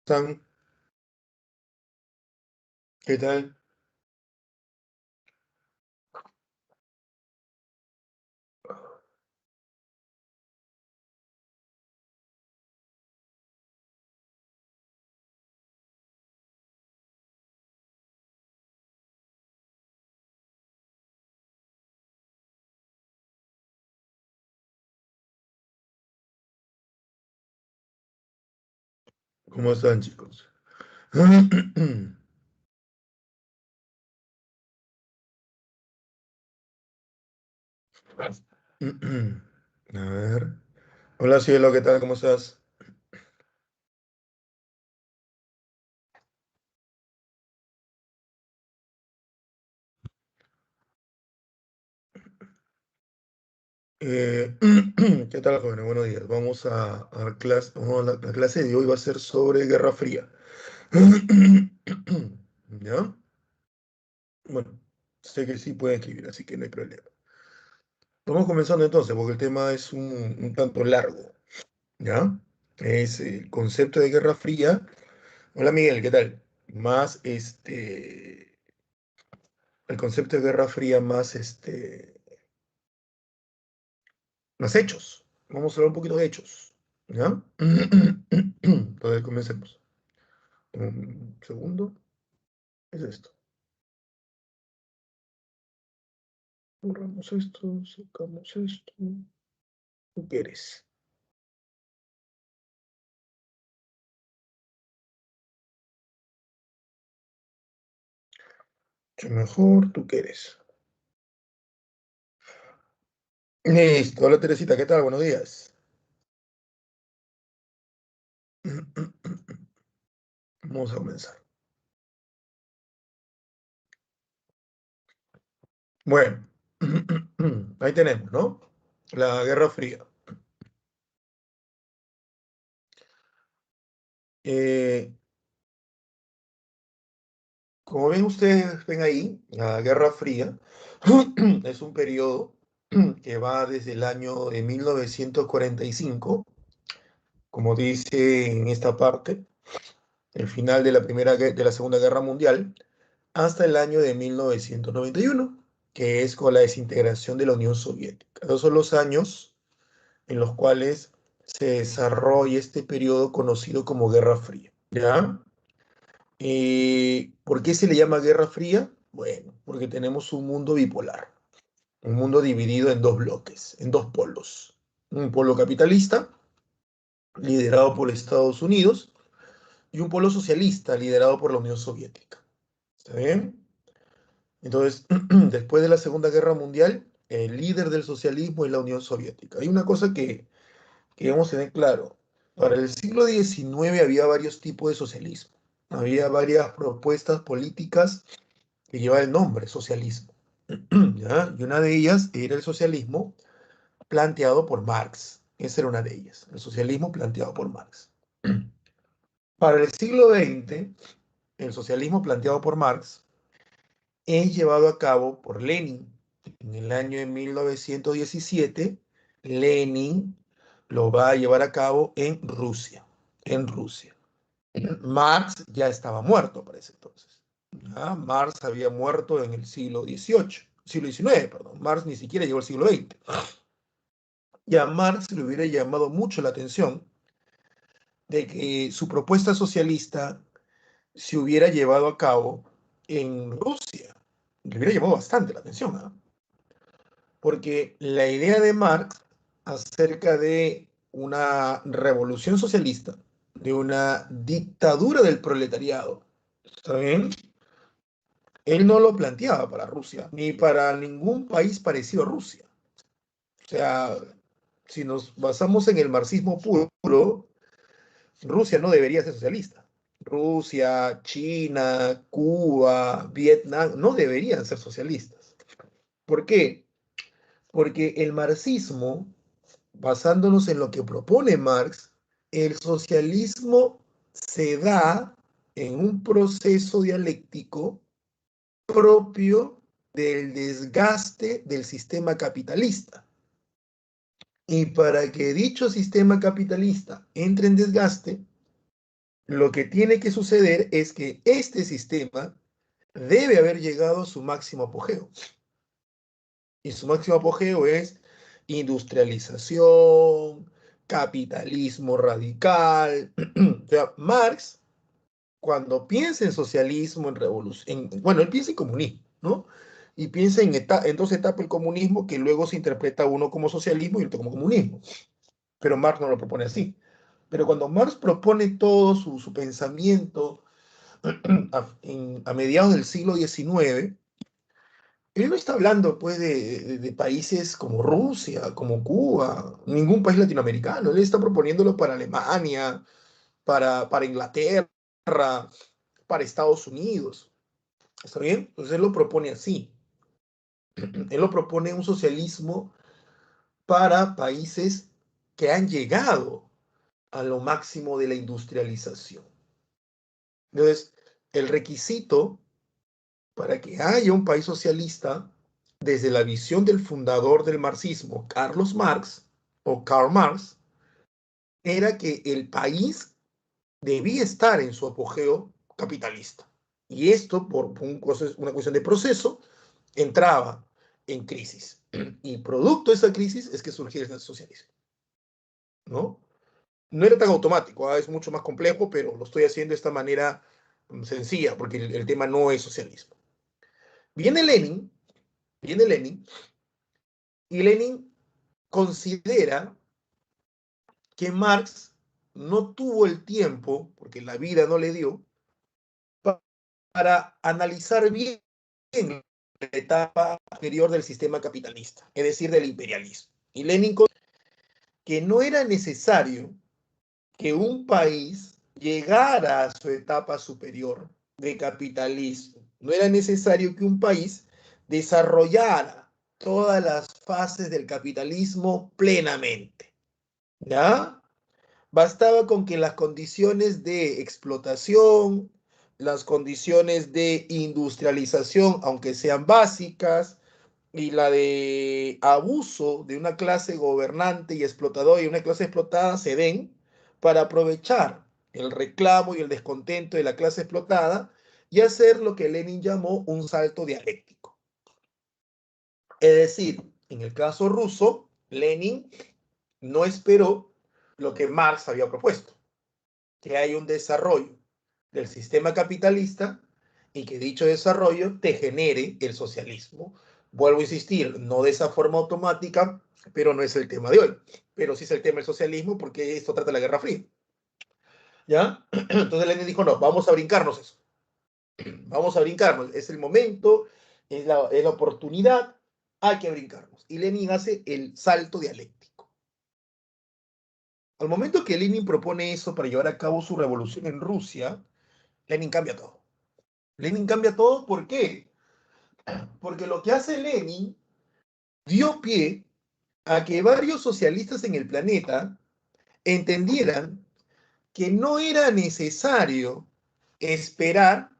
¿Están? ¿Qué tal? ¿Cómo están, chicos? A ver. Hola, cielo, ¿qué tal? ¿Cómo estás? ¿Qué tal, jóvenes? Buenos días. Vamos a clase. La clase de hoy va a ser sobre Guerra Fría. ¿Ya? Bueno, sé que sí pueden escribir, así que no hay problema. Vamos comenzando entonces, porque el tema es un tanto largo. ¿Ya? Es el concepto de Guerra Fría. Hola, Miguel, ¿qué tal? Más el concepto de Guerra Fría más, más hechos. Vamos a hablar un poquito de hechos, ¿ya? Entonces, comencemos. Un segundo. Es esto. Borramos esto, sacamos esto. ¿Tú quieres? Mucho mejor, tú quieres. Listo. Hola, Teresita, ¿qué tal? Buenos días. Vamos a comenzar. Bueno, ahí tenemos, ¿no? La Guerra Fría. Eh, Como ven ustedes, ven ahí, la Guerra Fría es un periodo que va desde el año de 1945, como dice en esta parte, el final de de la Segunda Guerra Mundial, hasta el año de 1991, que es con la desintegración de la Unión Soviética. Esos son los años en los cuales se desarrolla este periodo conocido como Guerra Fría. ¿Ya? ¿Por qué se le llama Guerra Fría? Bueno, porque tenemos un mundo bipolar, un mundo dividido en dos bloques, en dos polos. Un polo capitalista, liderado por Estados Unidos, y un polo socialista, liderado por la Unión Soviética. ¿Está bien? Entonces, después de la Segunda Guerra Mundial, el líder del socialismo es la Unión Soviética. Hay una cosa que debemos tener claro. Para el siglo XIX había varios tipos de socialismo. Había varias propuestas políticas que lleva el nombre socialismo. ¿Ya? Y una de ellas era el socialismo planteado por Marx. Esa era una de ellas, el socialismo planteado por Marx. Para el siglo XX, el socialismo planteado por Marx es llevado a cabo por Lenin. En el año de 1917, Lenin lo va a llevar a cabo en Rusia. En Rusia. Marx ya estaba muerto para ese entonces. ¿Ya? Marx había muerto en el siglo XIX, perdón. Marx ni siquiera llegó al siglo XX. Y a Marx le hubiera llamado mucho la atención de que su propuesta socialista se hubiera llevado a cabo en Rusia. Le hubiera llamado bastante la atención, ¿ah? Porque la idea de Marx acerca de una revolución socialista, de una dictadura del proletariado, ¿está bien? Él no lo planteaba para Rusia, ni para ningún país parecido a Rusia. O sea, si nos basamos en el marxismo puro, Rusia no debería ser socialista. Rusia, China, Cuba, Vietnam no deberían ser socialistas. ¿Por qué? Porque el marxismo, basándonos en lo que propone Marx, el socialismo se da en un proceso dialéctico propio del desgaste del sistema capitalista. Y para que dicho sistema capitalista entre en desgaste, Lo que tiene que suceder es que este sistema debe haber llegado a su máximo apogeo. Y su máximo apogeo es industrialización, capitalismo radical. O sea, Marx, cuando piensa en socialismo, en revolución, bueno, él piensa en comunismo, ¿no? Y piensa en dos etapas el comunismo que luego se interpreta uno como socialismo y otro como comunismo. Pero Marx no lo propone así. Pero cuando Marx propone todo su pensamiento a mediados del siglo XIX, él no está hablando pues de países como Rusia, como Cuba, ningún país latinoamericano. Él está proponiéndolo para Alemania, para Inglaterra, para Estados Unidos. ¿Está bien? Entonces él lo propone así. Él lo propone un socialismo para países que han llegado a lo máximo de la industrialización. Entonces, el requisito para que haya un país socialista, desde la visión del fundador del marxismo, Carlos Marx, o Karl Marx, era que el país debía estar en su apogeo capitalista. Y esto, por una cuestión de proceso, entraba en crisis. Y producto de esa crisis es que surgía el socialismo, ¿no? No era tan automático, es mucho más complejo, pero lo estoy haciendo de esta manera sencilla, porque el tema no es socialismo. Viene Lenin, viene Lenin, y Lenin considera que Marx no tuvo el tiempo, porque la vida no le dio, para analizar bien la etapa anterior del sistema capitalista, es decir, del imperialismo. Y Lenin que no era necesario que un país llegara a su etapa superior de capitalismo. No era necesario que un país desarrollara todas las fases del capitalismo plenamente. ¿Ya? Bastaba con que las condiciones de explotación, las condiciones de industrialización, aunque sean básicas, y la de abuso de una clase gobernante y explotadora y una clase explotada se den para aprovechar el reclamo y el descontento de la clase explotada y hacer lo que Lenin llamó un salto dialéctico. Es decir, en el caso ruso, Lenin no esperó lo que Marx había propuesto, que hay un desarrollo del sistema capitalista y que dicho desarrollo te genere el socialismo. Vuelvo a insistir, no de esa forma automática, pero no es el tema de hoy. Pero sí es el tema del socialismo porque esto trata de la Guerra Fría. ¿Ya? Entonces Lenin dijo, no, vamos a brincarnos eso. Vamos a brincarnos. Es el momento, es la oportunidad, hay que brincarnos. Y Lenin hace el salto dialéctico. Al momento que Lenin propone eso para llevar a cabo su revolución en Rusia, Lenin cambia todo. Lenin cambia todo, ¿por qué? Porque lo que hace Lenin dio pie a que varios socialistas en el planeta entendieran que no era necesario esperar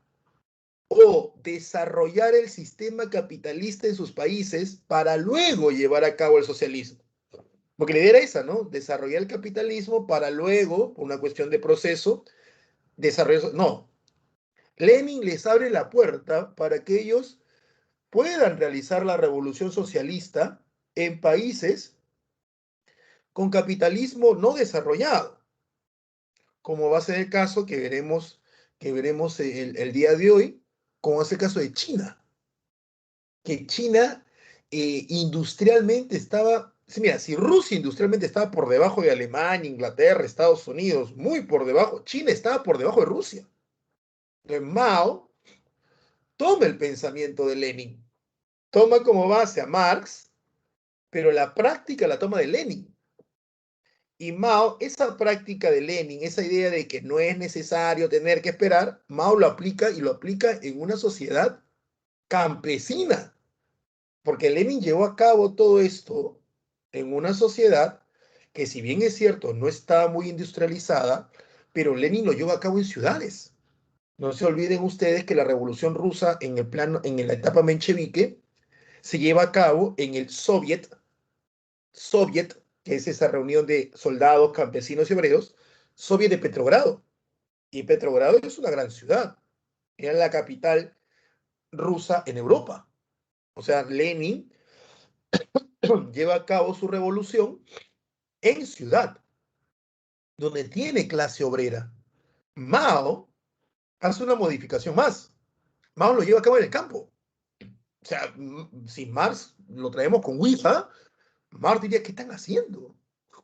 o desarrollar el sistema capitalista en sus países para luego llevar a cabo el socialismo. Porque la idea era esa, ¿no? Desarrollar el capitalismo para luego, por una cuestión de proceso, desarrollar... No, Lenin les abre la puerta para que ellos puedan realizar la revolución socialista en países con capitalismo no desarrollado, como va a ser el caso que veremos el día de hoy, como es el caso de China, que China industrialmente estaba, mira, si Rusia industrialmente estaba por debajo de Alemania, Inglaterra, Estados Unidos, muy por debajo, China estaba por debajo de Rusia. Entonces Mao toma el pensamiento de Lenin, toma como base a Marx, pero la práctica la toma de Lenin. Y Mao, esa práctica de Lenin, esa idea de que no es necesario tener que esperar, Mao lo aplica y lo aplica en una sociedad campesina, porque Lenin llevó a cabo todo esto en una sociedad que, si bien es cierto, no estaba muy industrializada, pero Lenin lo llevó a cabo en ciudades. No se olviden ustedes que la Revolución Rusa en el plano, en la etapa menchevique, se lleva a cabo en el Soviet, que es esa reunión de soldados, campesinos y obreros, Soviet de Petrogrado. Y Petrogrado es una gran ciudad. Era la capital rusa en Europa. O sea, Lenin lleva a cabo su revolución en ciudad, donde tiene clase obrera. Mao hace una modificación más. Mao lo lleva a cabo en el campo. O sea, si Marx lo traemos con Ouija, Marx diría, ¿qué están haciendo?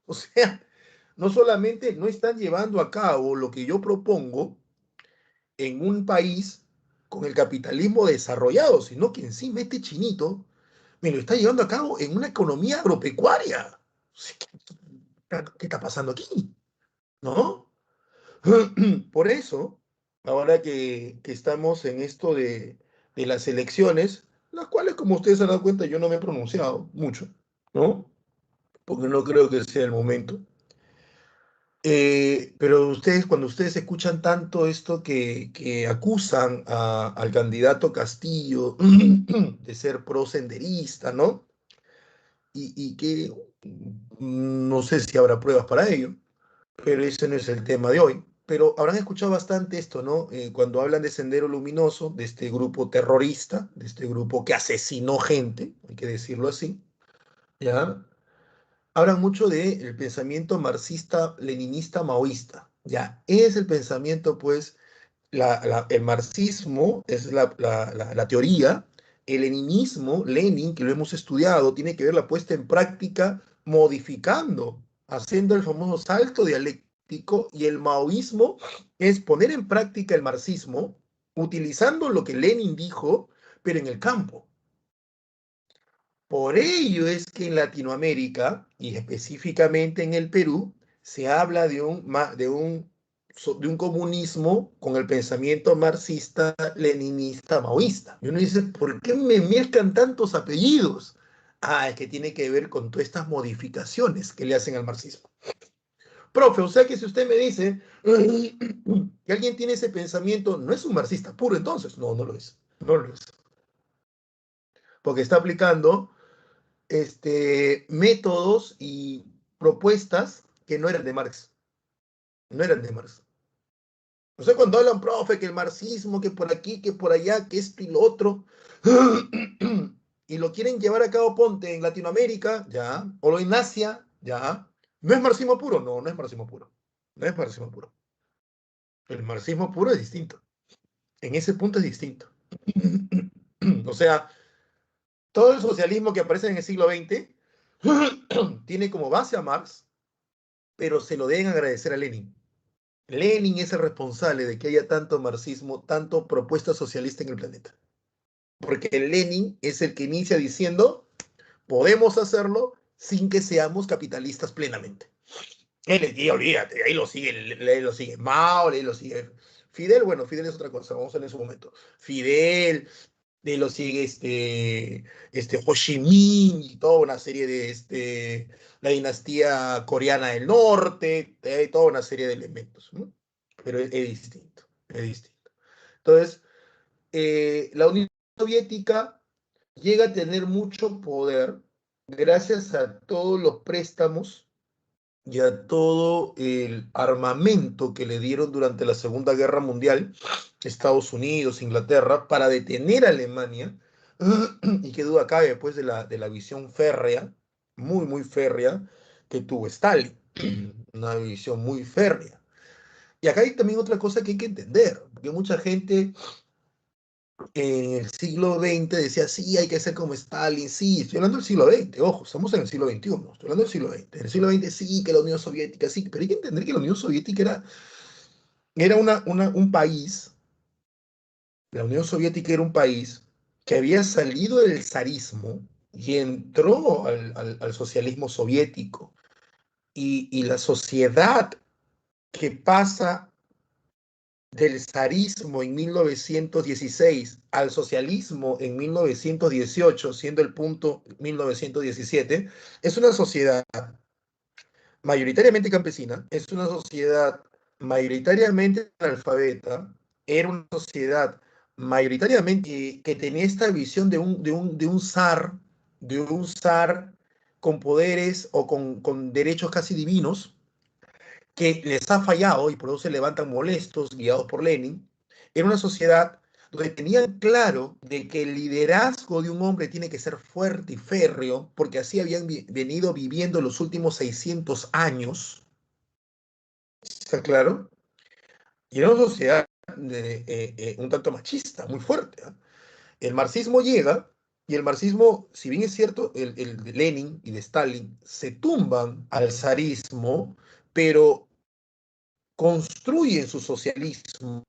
O sea, no solamente no están llevando a cabo lo que yo propongo en un país con el capitalismo desarrollado, sino que encima este chinito me lo está llevando a cabo en una economía agropecuaria. ¿Qué está pasando aquí? ¿No? Por eso, ahora que estamos en esto de las elecciones, las cuales, como ustedes se han dado cuenta, yo no me he pronunciado mucho, ¿no? Porque no creo que sea el momento. Pero ustedes, cuando ustedes escuchan tanto esto que acusan al candidato Castillo de ser prosenderista, ¿no? Y que no sé si habrá pruebas para ello, pero ese no es el tema de hoy. Pero habrán escuchado bastante esto, ¿no? Cuando hablan de Sendero Luminoso, de este grupo terrorista, de este grupo que asesinó gente, hay que decirlo así, ¿ya? Hablan mucho del pensamiento marxista, leninista, maoísta, ¿ya? Es el pensamiento, pues, el marxismo es la teoría, el leninismo, Lenin, que lo hemos estudiado, tiene que ver la puesta en práctica modificando, haciendo el famoso salto dialéctico, y el maoísmo es poner en práctica el marxismo utilizando lo que Lenin dijo, pero en el campo. Por ello es que en Latinoamérica, y específicamente en el Perú, se habla de un comunismo con el pensamiento marxista, leninista, maoísta. Y uno dice, ¿por qué me mezclan tantos apellidos? Ah, es que tiene que ver con todas estas modificaciones que le hacen al marxismo. Profe, o sea que si usted me dice que alguien tiene ese pensamiento, no es un marxista puro entonces. No, no lo es. No lo es. Porque está aplicando métodos y propuestas que no eran de Marx, no eran de Marx. O sea, cuando hablan, profe, que el marxismo, que por aquí, que por allá, que esto y lo otro, y lo quieren llevar a cabo, ponte, en Latinoamérica, ya, o en Asia, ya, ¿no es marxismo puro? No, no es marxismo puro. No es marxismo puro. El marxismo puro es distinto. En ese punto es distinto. O sea, todo el socialismo que aparece en el siglo XX tiene como base a Marx, pero se lo deben agradecer a Lenin. Lenin es el responsable de que haya tanto marxismo, tanto propuesta socialista en el planeta. Porque Lenin es el que inicia diciendo, podemos hacerlo sin que seamos capitalistas plenamente. Y olvídate, ahí lo sigue Mao, ahí lo sigue Fidel. Bueno, Fidel es otra cosa, vamos a ver en su momento. Fidel, de lo sigue Ho Chi Minh y toda una serie la dinastía coreana del norte, toda una serie de elementos, ¿no? Pero es distinto, es distinto. Entonces, la Unión Soviética llega a tener mucho poder gracias a todos los préstamos y a todo el armamento que le dieron durante la Segunda Guerra Mundial, Estados Unidos, Inglaterra, para detener a Alemania, y qué duda cabe después de la visión férrea, muy, muy férrea, que tuvo Stalin, una visión muy férrea. Y acá hay también otra cosa que hay que entender, porque mucha gente en el siglo XX decía, sí, hay que ser como Stalin, sí, estoy hablando del siglo XX, ojo, estamos en el siglo XXI, estoy hablando del siglo XX. En el siglo XX sí, que la Unión Soviética, sí, pero hay que entender que la Unión Soviética era un país, la Unión Soviética era un país que había salido del zarismo y entró al socialismo soviético. Y la sociedad que pasa del zarismo en 1916 al socialismo en 1918, siendo el punto 1917, es una sociedad mayoritariamente campesina, es una sociedad mayoritariamente analfabeta, era una sociedad mayoritariamente que tenía esta visión de un zar con poderes o con derechos casi divinos, que les ha fallado y por eso se levantan molestos, guiados por Lenin, era una sociedad donde tenían claro de que el liderazgo de un hombre tiene que ser fuerte y férreo, porque así habían venido viviendo los últimos 600 años, ¿está claro? Y era una sociedad un tanto machista, muy fuerte, ¿eh? El marxismo llega y el marxismo, si bien es cierto, el de Lenin y de Stalin se tumban al zarismo, pero construyen su socialismo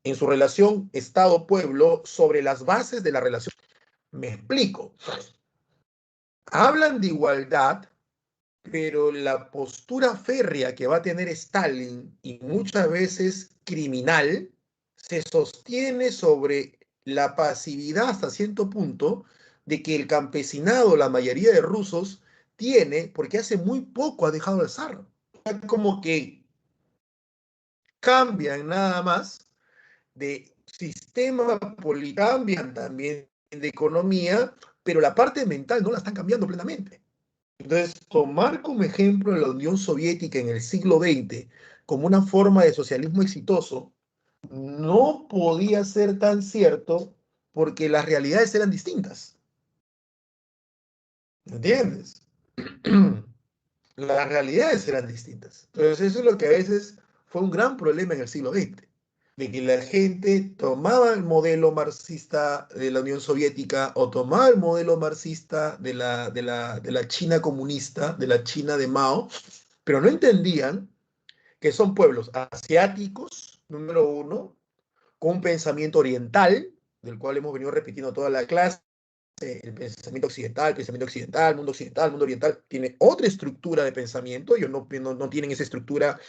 en su relación Estado-pueblo sobre las bases de la relación. Me explico. Hablan de igualdad, pero la postura férrea que va a tener Stalin, y muchas veces criminal, se sostiene sobre la pasividad hasta cierto punto de que el campesinado, la mayoría de rusos, tiene, porque hace muy poco ha dejado el zar. Como que cambian nada más de sistema político, cambian también de economía, pero la parte mental no la están cambiando plenamente. Entonces, tomar como ejemplo la Unión Soviética en el siglo XX como una forma de socialismo exitoso no podía ser tan cierto porque las realidades eran distintas. ¿Entiendes? Las realidades eran distintas. Entonces, eso es lo que a veces fue un gran problema en el siglo XX, de que la gente tomaba el modelo marxista de la Unión Soviética o tomaba el modelo marxista de la China comunista, de la China de Mao, pero no entendían que son pueblos asiáticos, número uno, con un pensamiento oriental, del cual hemos venido repitiendo toda la clase, el pensamiento occidental, el mundo oriental, tiene otra estructura de pensamiento, ellos no tienen esa estructura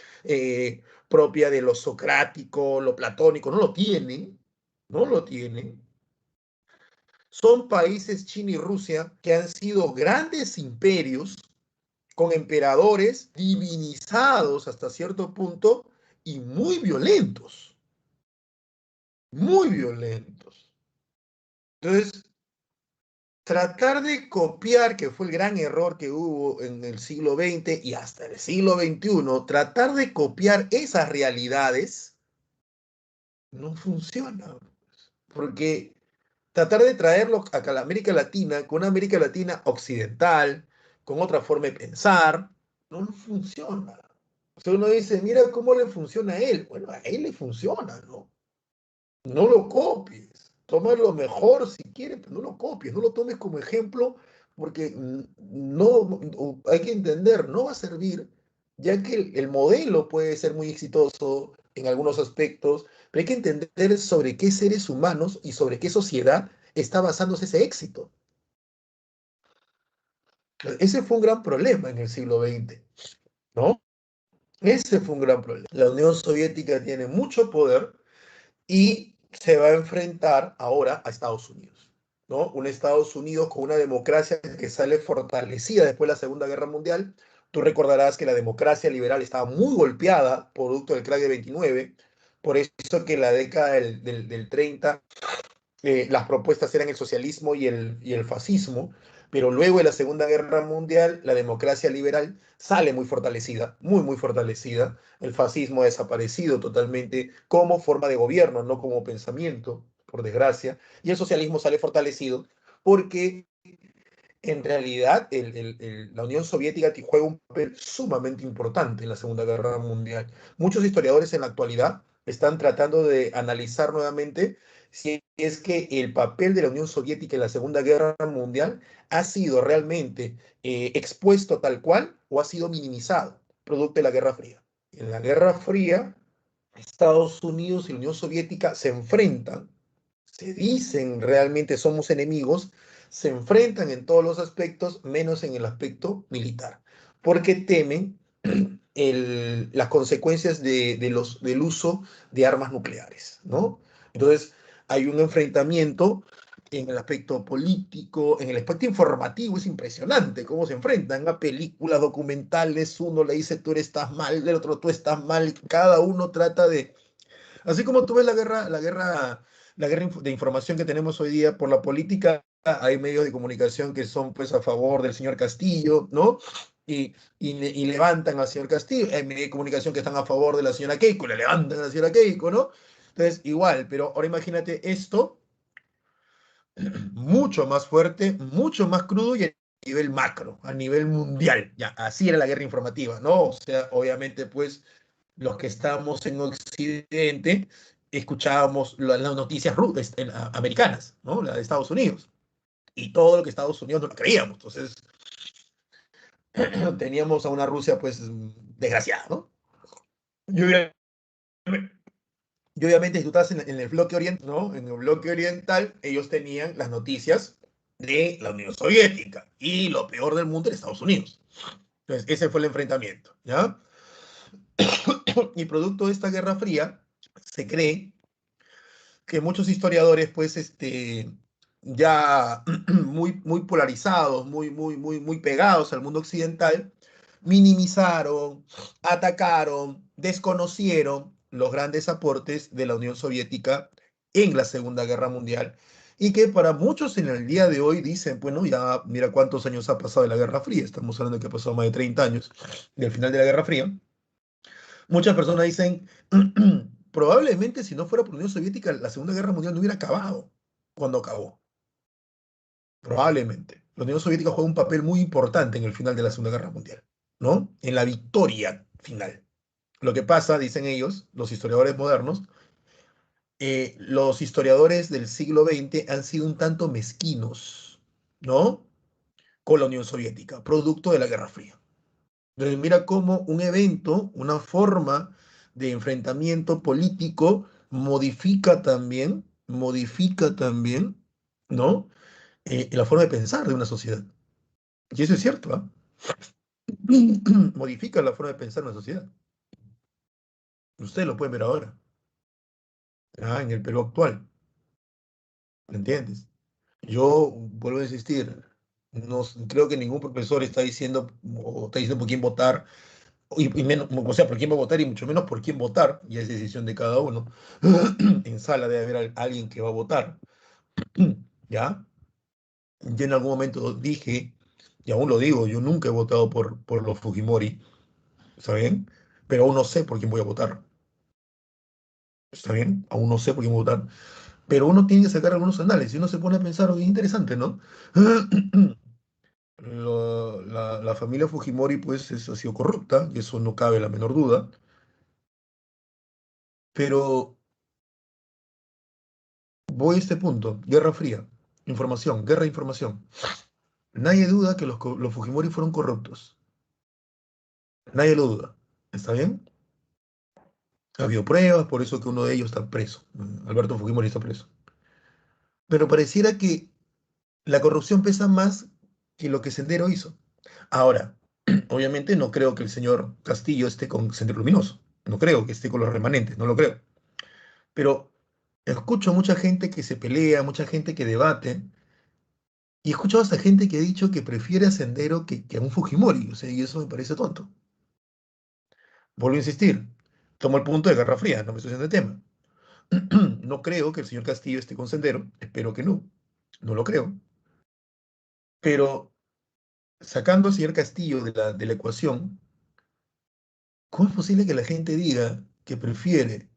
propia de lo socrático, lo platónico, no lo tienen. Son países, China y Rusia, que han sido grandes imperios con emperadores divinizados hasta cierto punto y muy violentos, muy violentos. Entonces, tratar de copiar, que fue el gran error que hubo en el siglo XX y hasta el siglo XXI, tratar de copiar esas realidades no funciona, porque tratar de traerlo acá a la América Latina, con una América Latina occidental, con otra forma de pensar, no funciona. O sea, uno dice, mira cómo le funciona a él. Bueno, a él le funciona, ¿no? No lo copies. Toma lo mejor si quieres, pero no lo copies, no lo tomes como ejemplo, porque no, hay que entender, no va a servir, ya que el modelo puede ser muy exitoso en algunos aspectos, pero hay que entender sobre qué seres humanos y sobre qué sociedad está basándose ese éxito. Ese fue un gran problema en el siglo XX, ¿no? Ese fue un gran problema. La Unión Soviética tiene mucho poder y se va a enfrentar ahora a Estados Unidos, ¿no? Un Estados Unidos con una democracia que sale fortalecida después de la Segunda Guerra Mundial. Tú recordarás que la democracia liberal estaba muy golpeada producto del crack de 29, por eso que en la década del 30 las propuestas eran el socialismo y el fascismo, pero luego de la Segunda Guerra Mundial, la democracia liberal sale muy fortalecida, muy, muy fortalecida. El fascismo ha desaparecido totalmente como forma de gobierno, no como pensamiento, por desgracia, y el socialismo sale fortalecido porque en realidad la Unión Soviética juega un papel sumamente importante en la Segunda Guerra Mundial. Muchos historiadores en la actualidad están tratando de analizar nuevamente si es que el papel de la Unión Soviética en la Segunda Guerra Mundial ha sido realmente expuesto tal cual o ha sido minimizado, producto de la Guerra Fría. En la Guerra Fría, Estados Unidos y la Unión Soviética se enfrentan, se dicen realmente somos enemigos, se enfrentan en todos los aspectos, menos en el aspecto militar, porque temen las consecuencias del uso de armas nucleares, ¿no? Entonces, hay un enfrentamiento en el aspecto político, en el aspecto informativo, es impresionante cómo se enfrentan a películas, documentales, uno le dice tú estás mal, el otro tú estás mal, cada uno trata de así como tú ves la guerra de información que tenemos hoy día por la política, hay medios de comunicación que son pues a favor del señor Castillo, ¿no? y levantan al señor Castillo, hay medios de comunicación que están a favor de la señora Keiko, le levantan a la señora Keiko, ¿no? Entonces, igual, pero ahora imagínate esto mucho más fuerte, mucho más crudo y a nivel macro, a nivel mundial. Ya, así era la guerra informativa, ¿no? O sea, obviamente, pues, los que estamos en Occidente escuchábamos las noticias americanas, ¿no? Las de Estados Unidos. Y todo lo que Estados Unidos no lo creíamos. Entonces, teníamos a una Rusia, pues, desgraciada, ¿no? Y obviamente, y obviamente si tú estás en el bloque oriental, ¿no? En el bloque oriental, ellos tenían las noticias de la Unión Soviética y lo peor del mundo era Estados Unidos. Entonces, ese fue el enfrentamiento, ¿ya? Y producto de esta Guerra Fría, se cree que muchos historiadores, pues, ya muy polarizados, muy pegados al mundo occidental, minimizaron, atacaron, desconocieron los grandes aportes de la Unión Soviética en la Segunda Guerra Mundial y que para muchos en el día de hoy dicen, bueno, ya mira cuántos años ha pasado de la Guerra Fría, estamos hablando de que ha pasado más de 30 años del final de la Guerra Fría. Muchas personas dicen, probablemente si no fuera por la Unión Soviética, la Segunda Guerra Mundial no hubiera acabado cuando acabó. Probablemente. La Unión Soviética juega un papel muy importante en el final de la Segunda Guerra Mundial, ¿no? En la victoria final. Lo que pasa, dicen ellos, los historiadores modernos, los historiadores del siglo XX han sido un tanto mezquinos, ¿no? Con la Unión Soviética, producto de la Guerra Fría. Entonces, mira cómo un evento, una forma de enfrentamiento político modifica también, ¿no? La forma de pensar de una sociedad. Y eso es cierto, ¿ah? Modifica la forma de pensar de una sociedad. Ustedes lo pueden ver ahora, en el Perú actual, ¿me entiendes? Yo vuelvo a insistir, no, creo que ningún profesor está diciendo o está diciendo por quién votar y menos, o sea, por quién va a votar y mucho menos por quién votar, ya es decisión de cada uno. En sala debe haber alguien que va a votar, ¿ya? Yo en algún momento dije, y aún lo digo, yo nunca he votado por los Fujimori, ¿está bien? Pero aún no sé por quién voy a votar, ¿está bien? Aún no sé por quién voy a votar, pero uno tiene que sacar algunos análisis, y uno se pone a pensar, oye, interesante, ¿no? La familia Fujimori, pues, ha sido corrupta, y eso no cabe la menor duda, pero voy a este punto, Guerra Fría, información, guerra de información. Nadie duda que los Fujimori fueron corruptos. Nadie lo duda. ¿Está bien? Ha habido pruebas, por eso que uno de ellos está preso. Alberto Fujimori está preso. Pero pareciera que la corrupción pesa más que lo que Sendero hizo. Ahora, obviamente no creo que el señor Castillo esté con Sendero Luminoso. No creo que esté con los remanentes, no lo creo. Pero escucho mucha gente que se pelea, mucha gente que debate. Y he escuchado hasta gente que ha dicho que prefiere a Sendero que a un Fujimori, o sea, y eso me parece tonto. Vuelvo a insistir, tomo el punto de Guerra Fría, no me estoy haciendo de tema. No creo que el señor Castillo esté con Sendero, espero que no, no lo creo. Pero sacando al señor Castillo de la ecuación, ¿cómo es posible que la gente diga que prefiere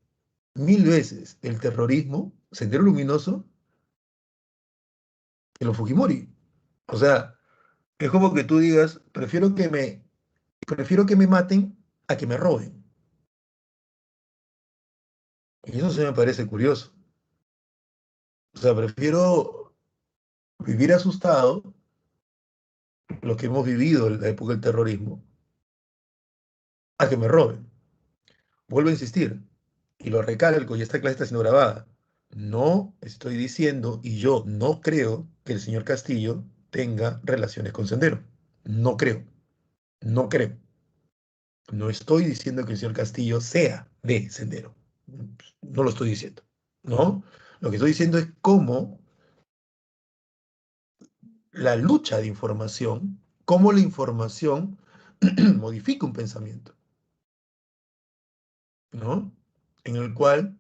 mil veces el terrorismo, Sendero Luminoso, que los Fujimori? O sea, es como que tú digas, prefiero que me maten a que me roben. Y eso se me parece curioso. O sea, prefiero vivir asustado, lo que hemos vivido en la época del terrorismo, a que me roben. Vuelvo a insistir, y lo recalco, y esta clase está siendo grabada. No estoy diciendo, y yo no creo que el señor Castillo tenga relaciones con Sendero. No creo, no creo. No estoy diciendo que el señor Castillo sea de Sendero. No lo estoy diciendo, ¿no? Lo que estoy diciendo es cómo la lucha de información, cómo la información modifica un pensamiento, ¿no? En el cual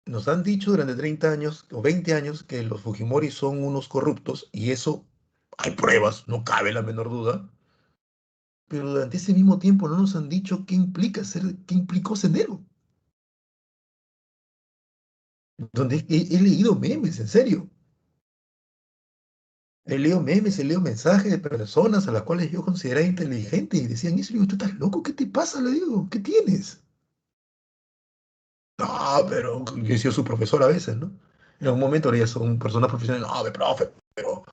nos han dicho durante 30 años o 20 años que los Fujimori son unos corruptos y eso hay pruebas, no cabe la menor duda. pero durante ese mismo tiempo no nos han dicho qué implicó Sendero. Donde he leído memes, en serio. He leído memes, he leído mensajes de personas a las cuales yo consideraba inteligentes y decían eso. Y digo, ¿tú estás loco? ¿Qué te pasa? Le digo, ¿qué tienes? No, pero que he sido su profesor a veces, ¿no? En algún momento ya son personas profesionales. No, de profe, pero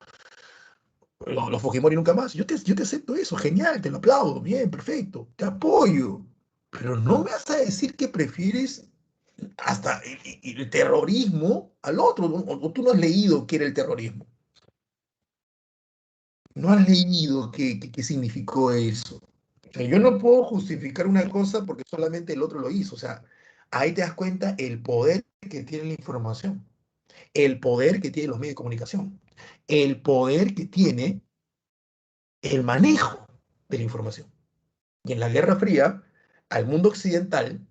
los Fujimori nunca más. Yo te acepto eso, genial, te lo aplaudo, bien, perfecto, te apoyo. Pero no me vas a decir que prefieres hasta el terrorismo al otro. O tú no has leído qué era el terrorismo. No has leído qué significó eso. O sea, yo no puedo justificar una cosa porque solamente el otro lo hizo. O sea, ahí te das cuenta el poder que tiene la información, el poder que tienen los medios de comunicación, el poder que tiene el manejo de la información. Y en la Guerra Fría, al mundo occidental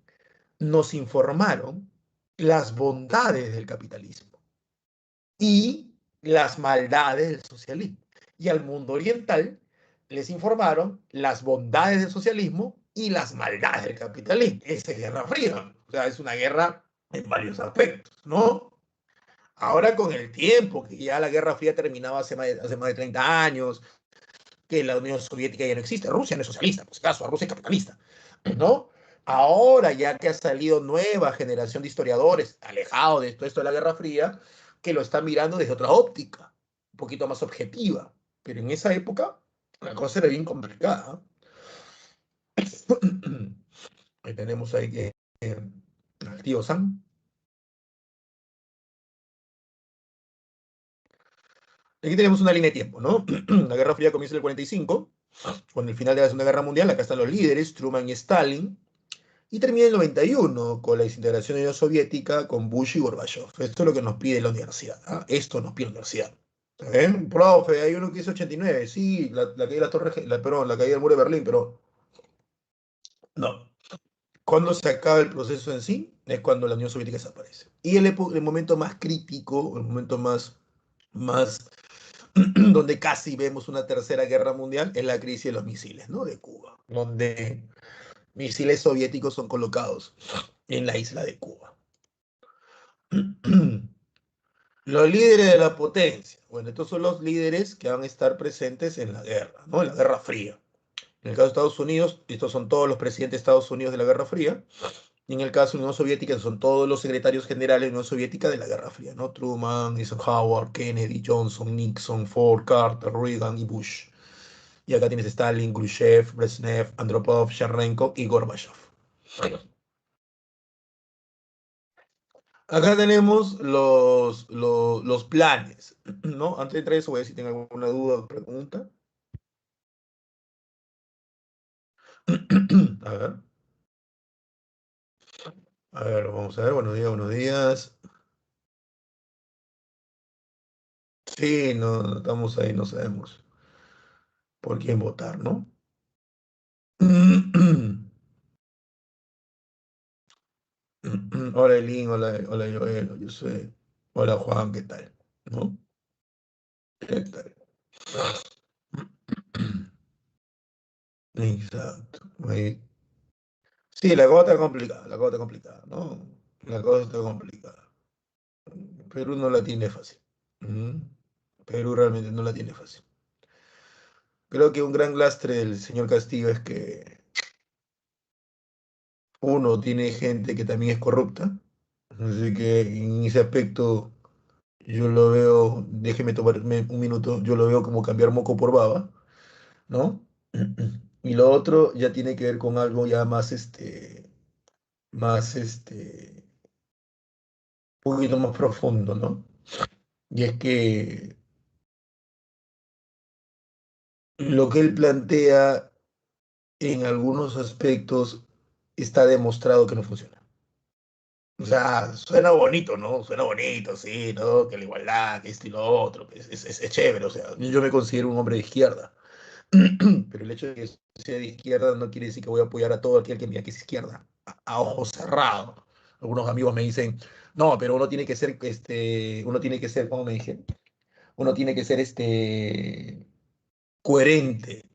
nos informaron las bondades del capitalismo y las maldades del socialismo. Y al mundo oriental les informaron las bondades del socialismo y las maldades del capitalismo. Esa es Guerra Fría. O sea, es una guerra en varios aspectos, ¿no? Ahora con el tiempo, que ya la Guerra Fría terminaba hace más de 30 años, que la Unión Soviética ya no existe, Rusia no es socialista, por si acaso, Rusia es capitalista, ¿no? Ahora ya que ha salido nueva generación de historiadores alejados de todo esto de la Guerra Fría, que lo están mirando desde otra óptica, un poquito más objetiva, pero en esa época la cosa era bien complicada. Ahí tenemos ahí que al tío Sam. Aquí tenemos una línea de tiempo, ¿no? La Guerra Fría comienza en el 45, con el final de la Segunda Guerra Mundial. Acá están los líderes, Truman y Stalin. Y termina en el 91 con la desintegración de la Unión Soviética con Bush y Gorbachev. Esto es lo que nos pide la universidad. ¿Ah? Esto nos pide la universidad. Profe, hay uno que dice 89. Sí, la caída de la torre, perdón, la caída del muro de Berlín, pero no. Cuando se acaba el proceso en sí, es cuando la Unión Soviética desaparece. Y el momento más crítico, el momento más donde casi vemos una tercera guerra mundial, es la crisis de los misiles, ¿no? De Cuba, donde misiles soviéticos son colocados en la isla de Cuba. Los líderes de la potencia. Bueno, estos son los líderes que van a estar presentes en la guerra, ¿no? En la Guerra Fría. En el caso de Estados Unidos, estos son todos los presidentes de Estados Unidos de la Guerra Fría. Y en el caso de la Unión Soviética, son todos los secretarios generales de la Unión Soviética de la Guerra Fría, ¿no? Truman, Eisenhower, Kennedy, Johnson, Nixon, Ford, Carter, Reagan y Bush. Y acá tienes Stalin, Khrushchev, Brezhnev, Andropov, Shevchenko y Gorbachev. Acá tenemos los planes, ¿no? Antes de entrar a eso, voy a ver si tengo alguna duda o pregunta. A ver, vamos a ver, buenos días, buenos días. Sí, no, no estamos ahí, no sabemos por quién votar, ¿no? Hola Elin, hola Joel, yo soy. Hola Juan, ¿qué tal? ¿No? ¿Qué tal? Exacto. Sí, la cosa está complicada, la cosa está complicada, ¿no? La cosa está complicada. Perú no la tiene fácil. Ujú. Perú realmente no la tiene fácil. Creo que un gran lastre del señor Castillo es que uno tiene gente que también es corrupta. Así que en ese aspecto yo lo veo, déjeme tomarme un minuto, yo lo veo como cambiar moco por baba, ¿no? Y lo otro ya tiene que ver con algo ya un poquito más profundo, ¿no? Y es que lo que él plantea en algunos aspectos está demostrado que no funciona. O sea, suena bonito, ¿no? Suena bonito, sí, ¿no? Que la igualdad, que esto y lo otro, que es chévere, o sea, yo me considero un hombre de izquierda, pero el hecho de que sea de izquierda no quiere decir que voy a apoyar a todo aquel que me diga que es izquierda, a ojos cerrados. Algunos amigos me dicen, no, pero uno tiene que ser, ¿cómo me dije? Uno tiene que ser, coherente.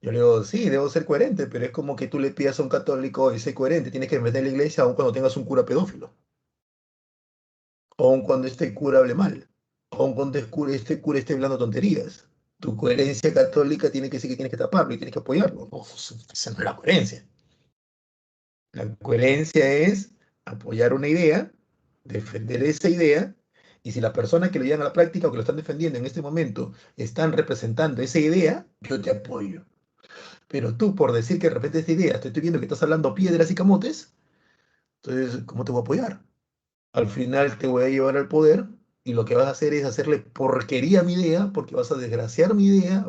Yo le digo, sí, debo ser coherente, pero es como que tú le pidas a un católico y ser coherente, tienes que meter en la iglesia aun cuando tengas un cura pedófilo, o aun cuando este cura hable mal, o aun cuando este cura esté hablando tonterías. Tu coherencia católica tiene que decir que tienes que taparlo y tienes que apoyarlo. No, esa no es la coherencia. La coherencia es apoyar una idea, defender esa idea, y si las personas que lo llevan a la práctica o que lo están defendiendo en este momento están representando esa idea, yo te apoyo. Pero tú, por decir que de repente esta idea, te estoy viendo que estás hablando piedras y camotes, entonces, ¿cómo te voy a apoyar? Al final te voy a llevar al poder y lo que vas a hacer es hacerle porquería a mi idea, porque vas a desgraciar mi idea,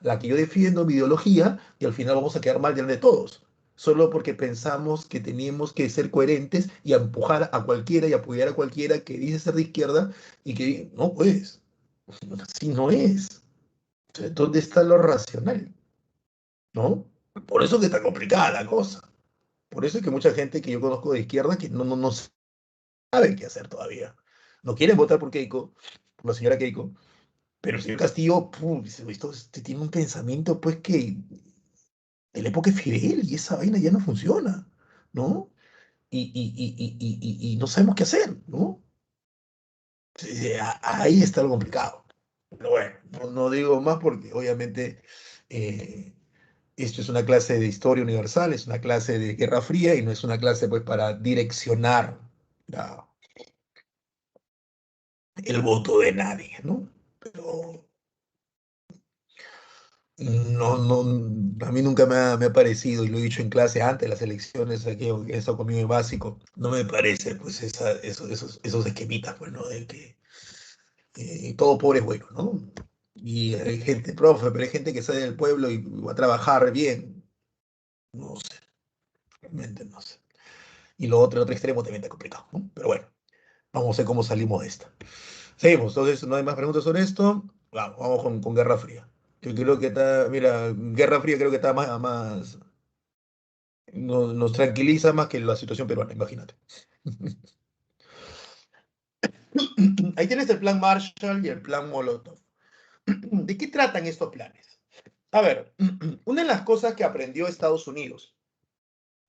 la que yo defiendo, mi ideología, y al final vamos a quedar mal delante de todos. Solo porque pensamos que tenemos que ser coherentes y empujar a cualquiera y apoyar a cualquiera que dice ser de izquierda y que no, pues, así no es. Entonces, ¿dónde está lo racional? ¿No? Por eso que está complicada la cosa. Por eso es que mucha gente que yo conozco de izquierda que no saben qué hacer todavía. No quieren votar por Keiko, por la señora Keiko, pero el señor Castillo, este tiene un pensamiento pues que de la época de Fidel y esa vaina ya no funciona, ¿no? Y no sabemos qué hacer, ¿no? Ahí está lo complicado. Pero bueno, no digo más porque obviamente eh, esto es una clase de historia universal, es una clase de Guerra Fría y no es una clase pues para direccionar la- el voto de nadie, ¿no? Pero no, a mí nunca me ha parecido, y lo he dicho en clase antes de las elecciones, aquí, que he estado conmigo en básico, no me parece, pues, esos esquemitas, pues, ¿no? De que todo pobre es bueno, ¿no? Y hay gente, profe, pero hay gente que sale del pueblo y va a trabajar bien. No sé, realmente no sé. Y lo otro, el otro extremo también está complicado, ¿no? Pero bueno, vamos a ver cómo salimos de esta. Seguimos, entonces, ¿no hay más preguntas sobre esto? Vamos con Guerra Fría. Yo creo que está, mira, Guerra Fría creo que está más, nos tranquiliza más que la situación peruana, imagínate. Ahí tienes el plan Marshall y el plan Molotov. ¿De qué tratan estos planes? A ver, una de las cosas que aprendió Estados Unidos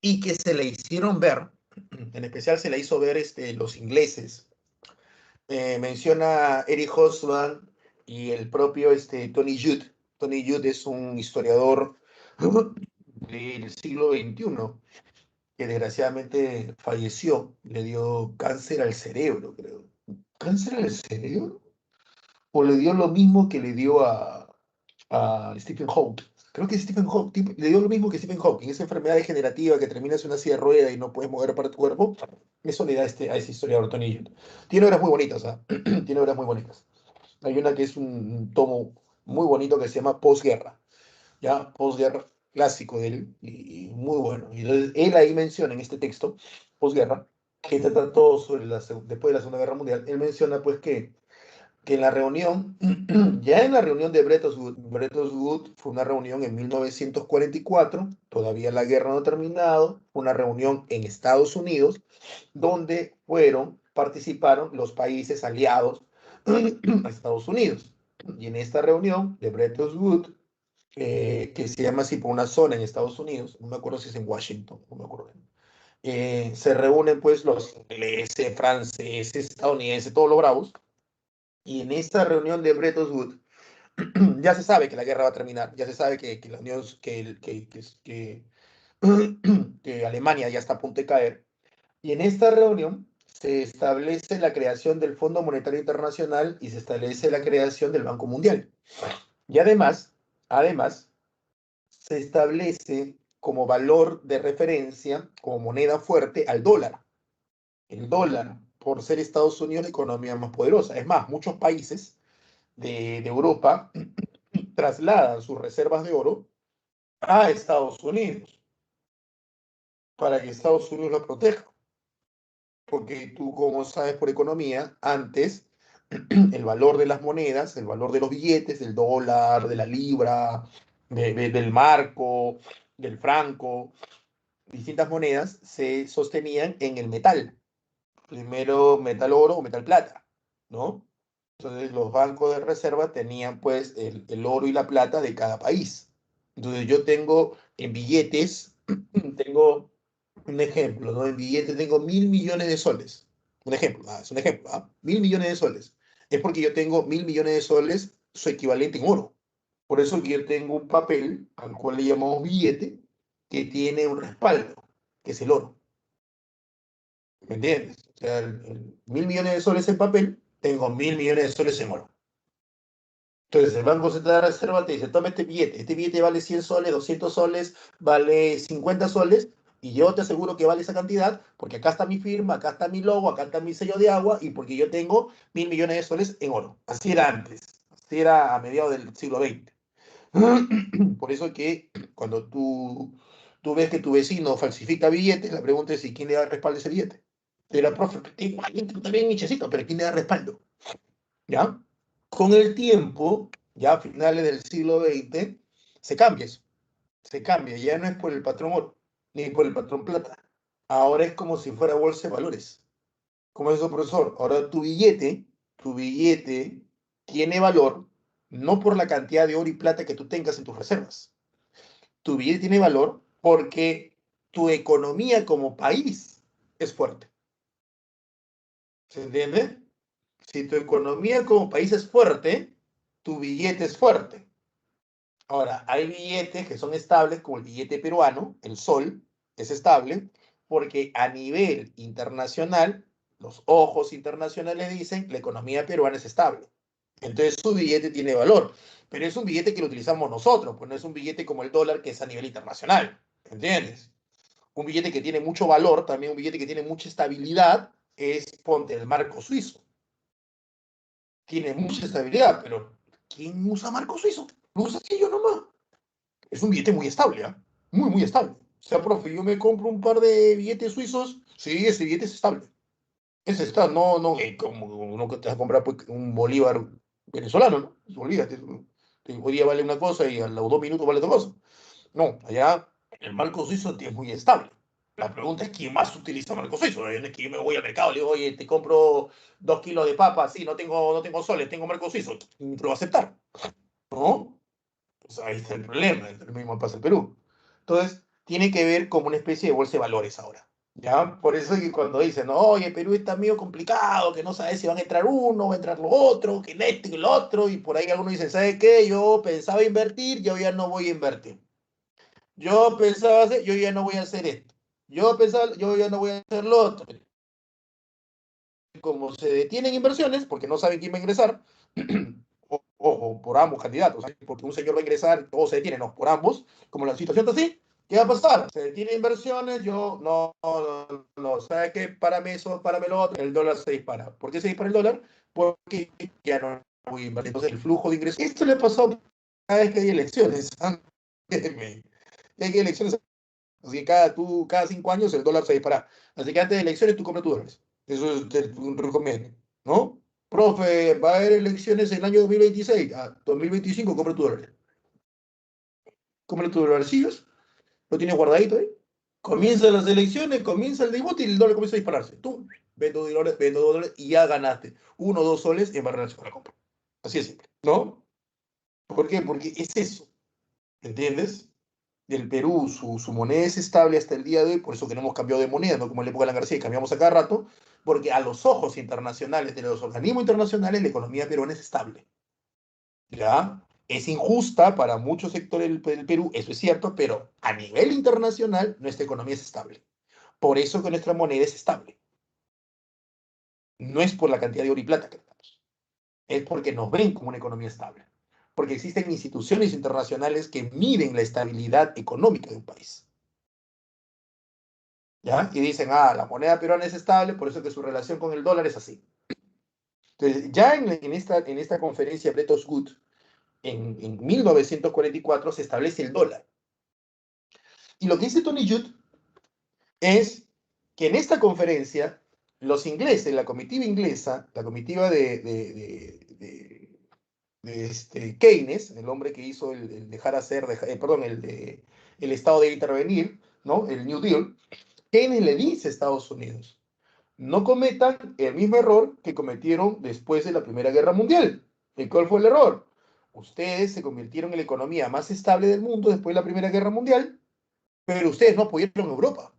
y que se le hicieron ver, en especial se le hizo ver los ingleses, menciona Eric Hobsbawm y el propio Tony Judd. Tony Judd es un historiador del siglo XXI que desgraciadamente falleció, le dio cáncer al cerebro, creo. ¿Cáncer al cerebro? ¿O le dio lo mismo que le dio a Stephen Hawking? Creo que Stephen Hawking le dio lo mismo que Stephen Hawking, esa enfermedad degenerativa que terminas en una silla de rueda y no puedes mover para tu cuerpo. Eso le da a ese historiador Tony Judd. Tiene obras muy bonitas, ¿ah? Tiene obras muy bonitas. Hay una que es un tomo muy bonito que se llama Posguerra, ya posguerra, clásico de él, y muy bueno. Y entonces, él ahí menciona en este texto, posguerra, que trata todo sobre después de la Segunda Guerra Mundial, él menciona pues que en la reunión, ya en la reunión de Bretton Woods fue una reunión en 1944, todavía la guerra no ha terminado, fue una reunión en Estados Unidos, donde participaron los países aliados a Estados Unidos. Y en esta reunión de Bretton Woods, que se llama así por una zona en Estados Unidos, no me acuerdo si es en Washington, no me acuerdo. Se reúnen pues los ingleses, franceses, estadounidenses, todos los bravos, y en esta reunión de Bretton Woods ya se sabe que la guerra va a terminar, ya se sabe que la Unión, que Alemania ya está a punto de caer, y en esta reunión se establece la creación del Fondo Monetario Internacional y se establece la creación del Banco Mundial. Y además, se establece como valor de referencia, como moneda fuerte, al dólar. El dólar, por ser Estados Unidos la economía más poderosa. Es más, muchos países de Europa trasladan sus reservas de oro a Estados Unidos para que Estados Unidos lo proteja. Porque tú, como sabes por economía, antes el valor de las monedas, el valor de los billetes, del dólar, de la libra, del marco, del franco, distintas monedas se sostenían en el metal. Primero metal oro o metal plata, ¿no? Entonces los bancos de reserva tenían pues el oro y la plata de cada país. Entonces yo tengo en billetes, tengo un ejemplo, ¿no? En billetes tengo 1.000 millones de soles. Un ejemplo, es un ejemplo, 1.000 millones de soles. Es porque yo tengo 1.000 millones de soles, su equivalente en oro. Por eso que yo tengo un papel, al cual le llamamos billete, que tiene un respaldo, que es el oro. ¿Me entiendes? O sea, 1.000 millones de soles en papel, tengo 1.000 millones de soles en oro. Entonces el Banco Central de Reserva te dice, toma este billete vale 100 soles, 200 soles, vale 50 soles, y yo te aseguro que vale esa cantidad, porque acá está mi firma, acá está mi logo, acá está mi sello de agua, y porque yo tengo 1.000 millones de soles en oro. Así era antes, así era a mediados del siglo XX. Por eso que cuando tú ves que tu vecino falsifica billetes, la pregunta es, ¿y quién le da respaldo a ese billete? Era, profe, igual, también nichecito, pero ¿quién le da respaldo? ¿Ya? Con el tiempo, ya a finales del siglo XX, se cambia eso, se cambia, ya no es por el patrón oro, ni por el patrón plata. Ahora es como si fuera bolsa de valores. Como es eso, profesor, ahora tu billete tiene valor no por la cantidad de oro y plata que tú tengas en tus reservas. Tu billete tiene valor porque tu economía como país es fuerte. ¿Se entiende? Si tu economía como país es fuerte, tu billete es fuerte. Ahora, hay billetes que son estables, como el billete peruano, el sol, es estable, porque a nivel internacional, los ojos internacionales dicen que la economía peruana es estable. Entonces su billete tiene valor, pero es un billete que lo utilizamos nosotros, pues no es un billete como el dólar que es a nivel internacional, ¿entiendes? Un billete que tiene mucho valor, también un billete que tiene mucha estabilidad, es, ponte, el marco suizo. Tiene mucha estabilidad, pero ¿quién usa marco suizo? Lo usa así yo nomás. Es un billete muy estable, ¿eh? Muy, muy estable. O sea, profe, yo me compro un par de billetes suizos, sí, ese billete es estable. Ese está, no, no, como uno que te vas a comprar pues, un bolívar venezolano, ¿no? Pues, olvídate, hoy día vale una cosa y a los 2 minutos vale otra cosa. No, allá el marco suizo es muy estable. La pregunta es quién más utiliza marco suizo. No es que yo me voy al mercado y le digo, oye, te compro 2 kilos de papas, sí, no tengo soles, tengo marco suizo. ¿Quién te lo va a aceptar? ¿No? Pues ahí está el problema, lo mismo pasa en Perú. Entonces, tiene que ver como una especie de bolsa de valores ahora. ¿Ya? Por eso es que cuando dicen, no, oye, Perú está medio complicado, que no sabes si van a entrar uno, va a entrar lo otro, que esto y lo otro, y por ahí algunos dicen, ¿sabes qué? Yo pensaba invertir, yo ya no voy a invertir. Yo pensaba hacer, yo ya no voy a hacer esto. Yo pensaba, yo ya no voy a hacer lo otro. Como se detienen inversiones, porque no saben quién va a ingresar, ojo, por ambos candidatos, ¿sí? Porque un señor va a ingresar, todo se detiene, no, por ambos, como la situación está así, ¿qué va a pasar? Se detienen inversiones, yo no, ¿sabes qué? Párame eso, párame lo otro, el dólar se dispara. ¿Por qué se dispara el dólar? Porque ya no voy a invertir. Entonces, el flujo de ingresos, esto le pasó cada vez que hay elecciones, hay elecciones, así que cada 5 años el dólar se dispara. Así que antes de elecciones tú compras tus dólares. Eso te recomiendo, ¿no? Profe, va a haber elecciones en el año 2026. 2025, compra tus dólares. Compra tus dolarcillos, lo tienes guardadito ahí. Comienzan las elecciones, comienza el debut y el dólar comienza a dispararse. Tú, vendo dólares y ya ganaste 1 o 2 soles en barra con la compra. Así es simple, ¿no? ¿Por qué? Porque es eso, ¿entiendes? Del Perú, su moneda es estable hasta el día de hoy, por eso que no hemos cambiado de moneda, no como en la época de la García, y cambiamos a cada rato, porque a los ojos internacionales, de los organismos internacionales, la economía peruana es estable. ¿Ya? Es injusta para muchos sectores del Perú, eso es cierto, pero a nivel internacional nuestra economía es estable. Por eso que nuestra moneda es estable. No es por la cantidad de oro y plata que tenemos, es porque nos ven como una economía estable. Porque existen instituciones internacionales que miden la estabilidad económica de un país. ¿Ya? Y dicen, la moneda peruana es estable, por eso que su relación con el dólar es así. Entonces, ya en esta conferencia Bretton Woods, en 1944, se establece el dólar. Y lo que dice Tony Judd es que en esta conferencia, los ingleses, la comitiva inglesa, la comitiva de Keynes, el hombre que hizo el dejar hacer, perdón, el Estado debe intervenir, ¿no? El New Deal, Keynes le dice a Estados Unidos, no cometan el mismo error que cometieron después de la Primera Guerra Mundial. ¿Y cuál fue el error? Ustedes se convirtieron en la economía más estable del mundo después de la Primera Guerra Mundial, pero ustedes no apoyaron a Europa.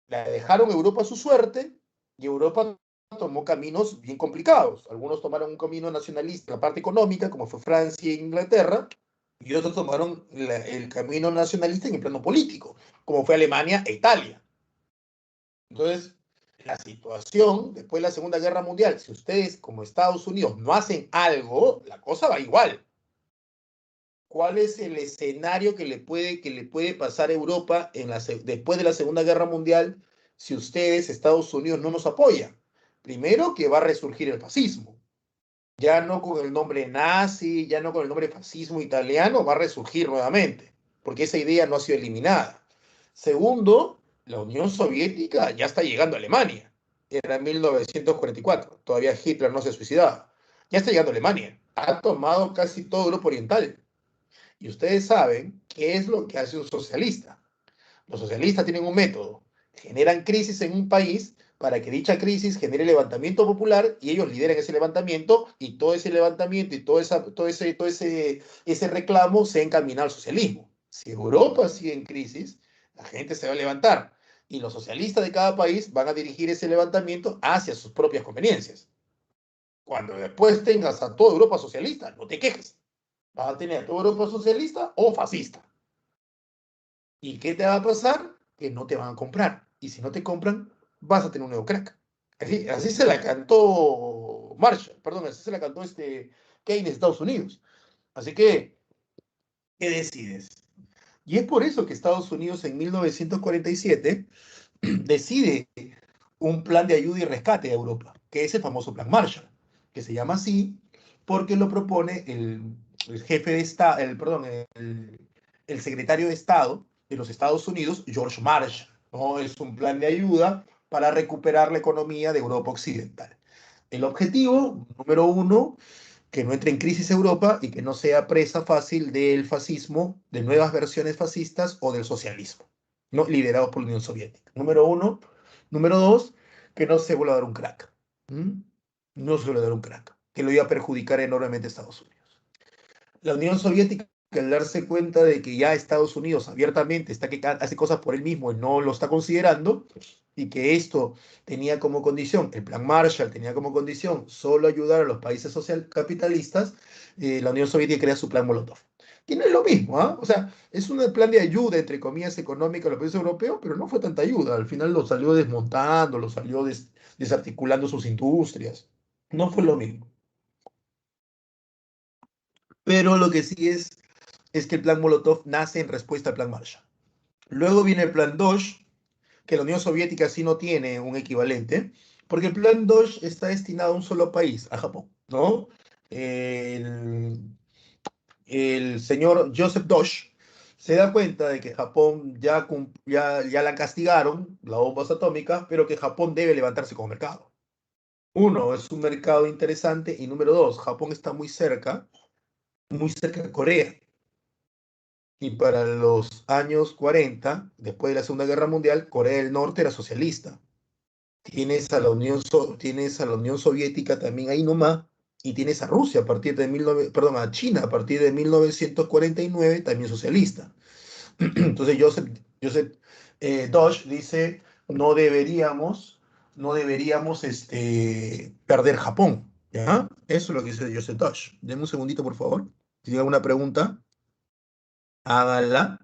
La dejaron a Europa a su suerte y Europa tomó caminos bien complicados. Algunos tomaron un camino nacionalista en la parte económica, como fue Francia e Inglaterra, y otros tomaron el camino nacionalista en el plano político, como fue Alemania e Italia. Entonces, la situación después de la Segunda Guerra Mundial, si ustedes como Estados Unidos no hacen algo, la cosa va igual. ¿Cuál es el escenario que le puede pasar a Europa después de la Segunda Guerra Mundial si ustedes, Estados Unidos, no nos apoyan? Primero, que va a resurgir el fascismo. Ya no con el nombre nazi, ya no con el nombre fascismo italiano, va a resurgir nuevamente, porque esa idea no ha sido eliminada. Segundo, la Unión Soviética ya está llegando a Alemania. Era 1944, todavía Hitler no se suicidaba. Ya está llegando a Alemania. Ha tomado casi todo Europa Oriental. Y ustedes saben qué es lo que hace un socialista. Los socialistas tienen un método. Generan crisis en un país para que dicha crisis genere levantamiento popular y ellos lideran ese levantamiento y todo ese levantamiento y ese reclamo se encamina al socialismo. Si Europa sigue en crisis, la gente se va a levantar y los socialistas de cada país van a dirigir ese levantamiento hacia sus propias conveniencias. Cuando después tengas a toda Europa socialista, no te quejes. Vas a tener a toda Europa socialista o fascista. ¿Y qué te va a pasar? Que no te van a comprar. Y si no te compran, vas a tener un nuevo crack. Así se la cantó Marshall, perdón, así se la cantó Keynes de Estados Unidos. Así que, ¿qué decides? Y es por eso que Estados Unidos en 1947 decide un plan de ayuda y rescate a Europa, que es el famoso Plan Marshall, que se llama así porque lo propone el jefe de Estado, perdón, el secretario de Estado de los Estados Unidos, George Marshall. ¿No? Es un plan de ayuda para recuperar la economía de Europa Occidental. El objetivo, número uno, que no entre en crisis Europa y que no sea presa fácil del fascismo, de nuevas versiones fascistas o del socialismo, ¿no? Liderado por la Unión Soviética. Número uno. Número dos, que no se vuelva a dar un crack. ¿Mm? No se vuelva a dar un crack, que lo iba a perjudicar enormemente a Estados Unidos. La Unión Soviética, al darse cuenta de que ya Estados Unidos abiertamente está que hace cosas por él mismo y no lo está considerando, y que esto tenía como condición, el plan Marshall tenía como condición solo ayudar a los países social capitalistas, la Unión Soviética crea su plan Molotov. Que no es lo mismo, ¿ah? O sea, es un plan de ayuda, entre comillas, económica a los países europeos, pero no fue tanta ayuda. Al final lo salió desmontando, lo salió desarticulando sus industrias. No fue lo mismo. Pero lo que sí es que el plan Molotov nace en respuesta al plan Marshall. Luego viene el plan Dosh, que la Unión Soviética sí no tiene un equivalente, porque el plan Dosh está destinado a un solo país, a Japón, ¿no? El, el señor Joseph Dosh se da cuenta de que Japón ya la castigaron, las bombas atómicas, pero que Japón debe levantarse como mercado. Uno, es un mercado interesante, y número dos, Japón está muy cerca de Corea. Y para los años 40, después de la Segunda Guerra Mundial, Corea del Norte era socialista. Tienes a la Unión Soviética también ahí nomás, y tienes a Rusia a partir de perdón, a China a partir de 1949, también socialista. Entonces Joseph Dodge dice, no deberíamos perder Japón. ¿Ya? Eso es lo que dice Joseph Dodge. Deme un segundito, por favor. Si tiene alguna pregunta, hágala.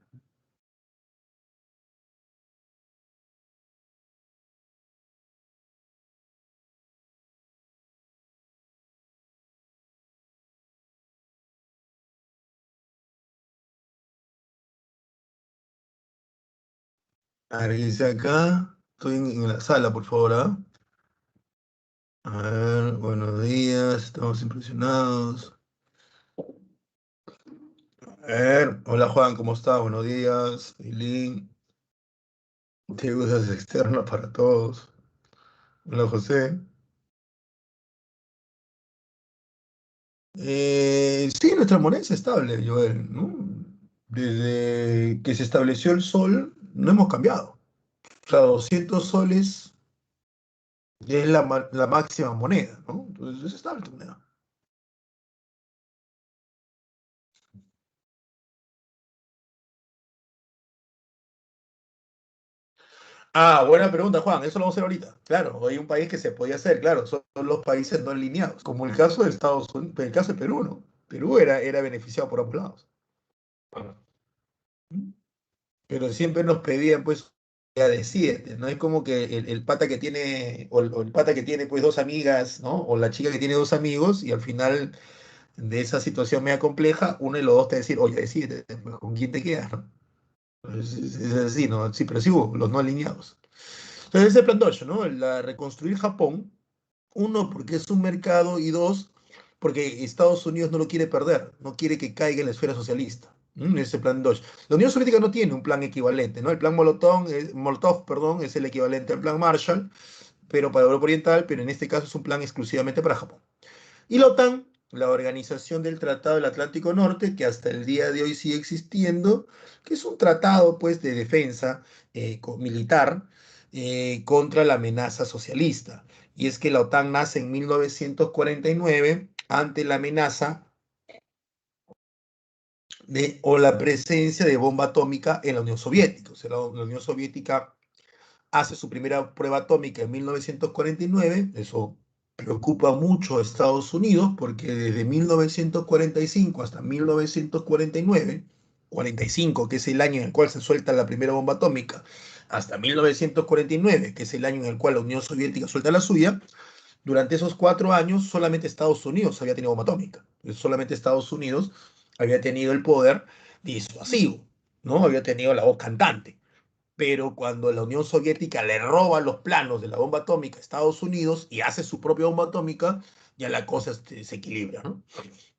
A ver, ¿qué dice acá? Estoy en la sala, por favor, ¿ah? A ver, buenos días, estamos impresionados. A ver, hola Juan, ¿cómo estás? Buenos días, Eileen. Te usas externa para todos. Hola José. Sí, nuestra moneda es estable, Joel, ¿no? Desde que se estableció el sol, no hemos cambiado. O sea, 200 soles es la máxima moneda, ¿no? Entonces es estable tu moneda. Ah, buena pregunta, Juan. Eso lo vamos a hacer ahorita. Claro, hay un país que se podía hacer, claro, son los países no alineados, como el caso de Estados Unidos, el caso de Perú, ¿no? Perú era beneficiado por ambos lados. Pero siempre nos pedían, pues, ya decídete, ¿no? Es como que el pata que tiene, o el pata que tiene, pues, dos amigas, ¿no? O la chica que tiene dos amigos, y al final de esa situación media compleja, uno de los dos te va a decir, oye, decídete, pues, ¿con quién te quedas, no? Es así, ¿no? Sí, pero sí hubo, los no alineados. Entonces, ese plan 8, ¿no? Reconstruir Japón, uno, porque es un mercado, y dos, porque Estados Unidos no lo quiere perder, no quiere que caiga en la esfera socialista. Ese plan 2. La Unión Soviética no tiene un plan equivalente, ¿no? El plan Molotov, perdón, es el equivalente al plan Marshall, pero para Europa Oriental, pero en este caso es un plan exclusivamente para Japón. Y la OTAN, la Organización del Tratado del Atlántico Norte, que hasta el día de hoy sigue existiendo, que es un tratado, pues, de defensa militar contra la amenaza socialista. Y es que la OTAN nace en 1949 ante la amenaza o la presencia de bomba atómica en la Unión Soviética. O sea, la Unión Soviética hace su primera prueba atómica en 1949. Eso preocupa mucho a Estados Unidos porque desde 1945 hasta 1949, 45, que es el año en el cual se suelta la primera bomba atómica, hasta 1949, que es el año en el cual la Unión Soviética suelta la suya, durante esos 4 años solamente Estados Unidos había tenido bomba atómica. Solamente Estados Unidos había tenido el poder disuasivo, ¿no? Había tenido la voz cantante. Pero cuando la Unión Soviética le roba los planos de la bomba atómica a Estados Unidos y hace su propia bomba atómica, ya la cosa se equilibra, ¿no?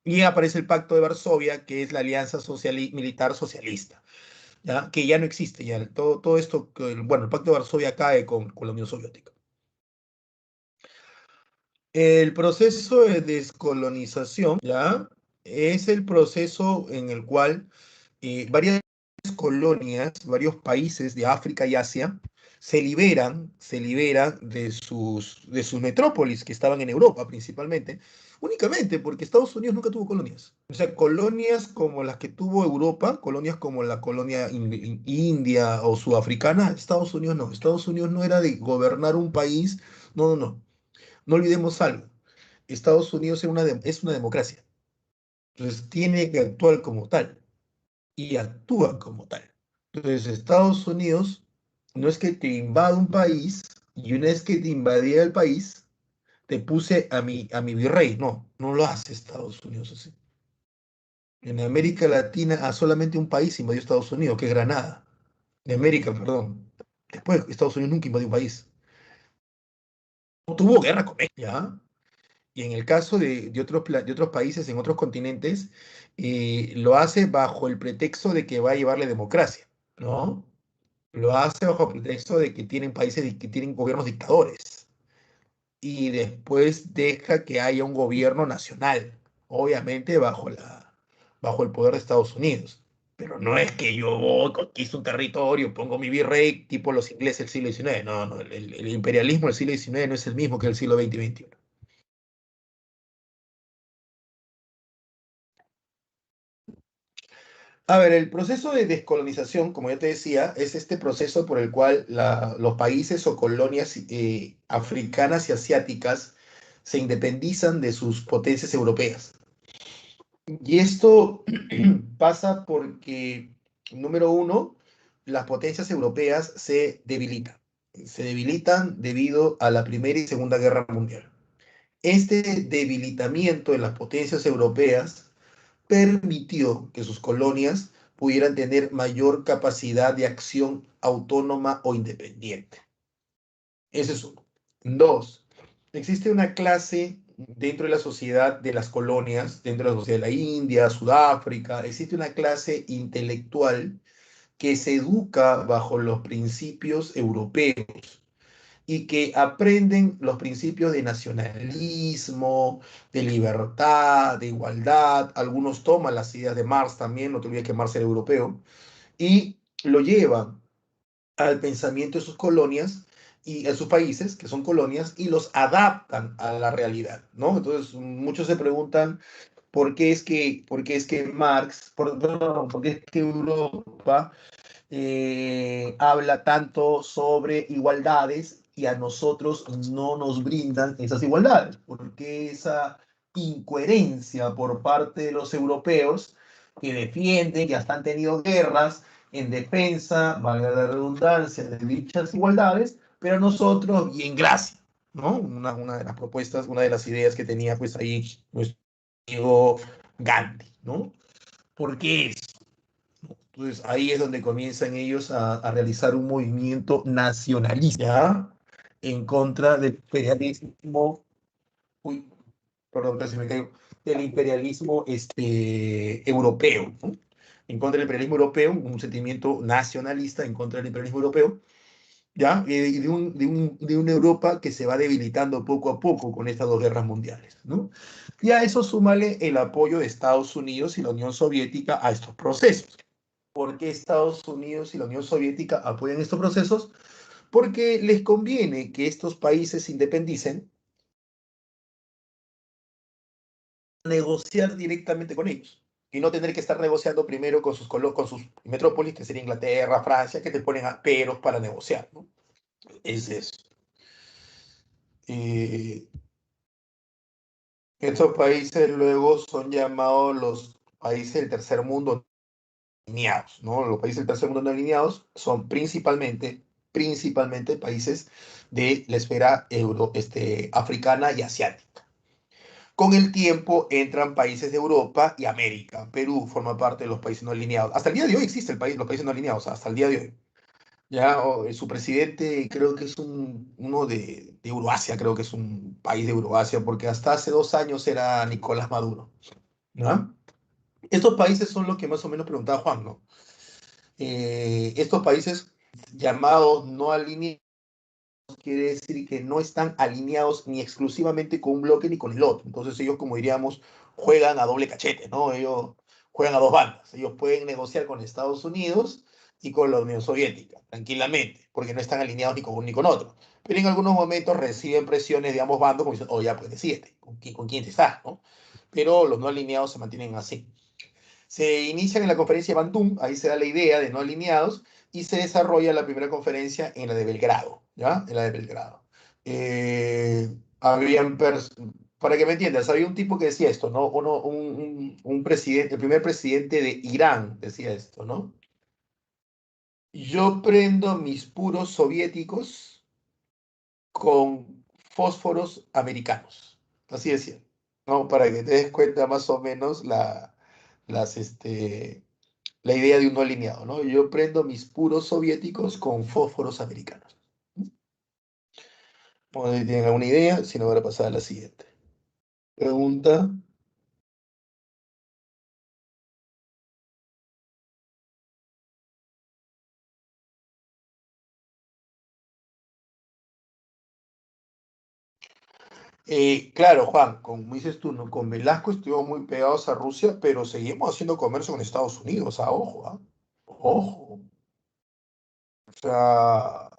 Y aparece el Pacto de Varsovia, que es la alianza militar socialista, ¿ya? Que ya no existe. Ya todo esto, bueno, el Pacto de Varsovia cae con la Unión Soviética. El proceso de descolonización, ¿ya? Es el proceso en el cual varias colonias, varios países de África y Asia se liberan de sus metrópolis que estaban en Europa principalmente, únicamente porque Estados Unidos nunca tuvo colonias. O sea, colonias como las que tuvo Europa, colonias como la colonia india o sudafricana, Estados Unidos no. Estados Unidos no era de gobernar un país, no, no, no. No olvidemos algo. Estados Unidos es una democracia. Entonces tiene que actuar como tal y actúa como tal. Entonces Estados Unidos no es que te invada un país y una vez que te invadía el país, te puse a mi virrey. No, no lo hace Estados Unidos así. En América Latina a solamente un país invadió Estados Unidos, que es Granada. De América, perdón. Después Estados Unidos nunca invadió un país. No tuvo guerra con México, ¿ya? Y en el caso de otros países en otros continentes, lo hace bajo el pretexto de que va a llevarle democracia, ¿no? Lo hace bajo el pretexto de que tienen países que tienen gobiernos dictadores. Y después deja que haya un gobierno nacional, obviamente bajo el poder de Estados Unidos. Pero no es que yo voy, conquisto un territorio, pongo mi virrey, tipo los ingleses del siglo XIX. No, no, el imperialismo del siglo XIX no es el mismo que el siglo XX y XXI. A ver, el proceso de descolonización, como ya te decía, es este proceso por el cual los países o colonias africanas y asiáticas se independizan de sus potencias europeas. Y esto pasa porque, número uno, las potencias europeas se debilitan. Se debilitan debido a la Primera y Segunda Guerra Mundial. Este debilitamiento de las potencias europeas permitió que sus colonias pudieran tener mayor capacidad de acción autónoma o independiente. Ese es uno. Dos, existe una clase dentro de la sociedad de las colonias, dentro de la sociedad de la India, Sudáfrica, existe una clase intelectual que se educa bajo los principios europeos y que aprenden los principios de nacionalismo, de libertad, de igualdad. Algunos toman las ideas de Marx también, no te olvides que Marx era europeo, y lo llevan al pensamiento de sus colonias y a sus países, que son colonias, y los adaptan a la realidad, ¿no? Entonces, muchos se preguntan por qué es que Marx, perdón, por qué es que Europa habla tanto sobre igualdades y a nosotros no nos brindan esas igualdades? ¿Por qué esa incoherencia por parte de los europeos que defienden, que hasta han tenido guerras en defensa, valga la redundancia, de dichas igualdades, pero nosotros, bien, gracias, ¿no? Una de las propuestas, una de las ideas que tenía pues ahí nuestro amigo Gandhi, ¿no? ¿Por qué eso? Entonces ahí es donde comienzan ellos a realizar un movimiento nacionalista, ¿ya? En contra del imperialismo, uy, perdón, casi me caigo, del imperialismo europeo, ¿no? En contra del imperialismo europeo, un sentimiento nacionalista en contra del imperialismo europeo, ¿ya? Y de una Europa que se va debilitando poco a poco con estas dos guerras mundiales, ¿no? Y a eso súmale el apoyo de Estados Unidos y la Unión Soviética a estos procesos. ¿Por qué Estados Unidos y la Unión Soviética apoyan estos procesos? Porque les conviene que estos países se independicen, negociar directamente con ellos y no tener que estar negociando primero con sus metrópolis, que sería Inglaterra, Francia, que te ponen a peros para negociar, ¿no? Es eso. Y estos países luego son llamados los países del tercer mundo alineados, ¿no? Los países del tercer mundo no alineados son principalmente países de la esfera africana y asiática. Con el tiempo entran países de Europa y América. Perú forma parte de los países no alineados. Hasta el día de hoy existe los países no alineados, hasta el día de hoy. Ya su presidente creo que es uno de Euroasia, creo que es un país de Euroasia, porque hasta hace 2 años era Nicolás Maduro, ¿no? Estos países son los que más o menos preguntaba Juan, ¿no? Estos países llamados no alineados quiere decir que no están alineados ni exclusivamente con un bloque ni con el otro. Entonces ellos, como diríamos, juegan a doble cachete, ¿no? Ellos juegan a dos bandas. Ellos pueden negociar con Estados Unidos y con la Unión Soviética, tranquilamente, porque no están alineados ni con uno ni con otro. Pero en algunos momentos reciben presiones de ambos bandos, como dicen, oh, ya, pues decídete, ¿con quién te estás, no? Pero los no alineados se mantienen así. Se inician en la conferencia de Bandung, ahí se da la idea de no alineados, y se desarrolla la primera conferencia en la de Belgrado, ¿ya? En la de Belgrado. Habían, para que me entiendas, había un tipo que decía esto, ¿no? Un presidente, el primer presidente de Irán decía esto, ¿no? Yo prendo mis puros soviéticos con fósforos americanos. Así decía, ¿no? Para que te des cuenta más o menos las, la idea de un no alineado, ¿no? Yo prendo mis puros soviéticos con fósforos americanos. No sé si tienen alguna idea, si no, voy a pasar a la siguiente. Pregunta. Claro, Juan, como dices tú, ¿no? Con Velasco estuvimos muy pegados a Rusia, pero seguimos haciendo comercio con Estados Unidos, ojo, ojo. O sea,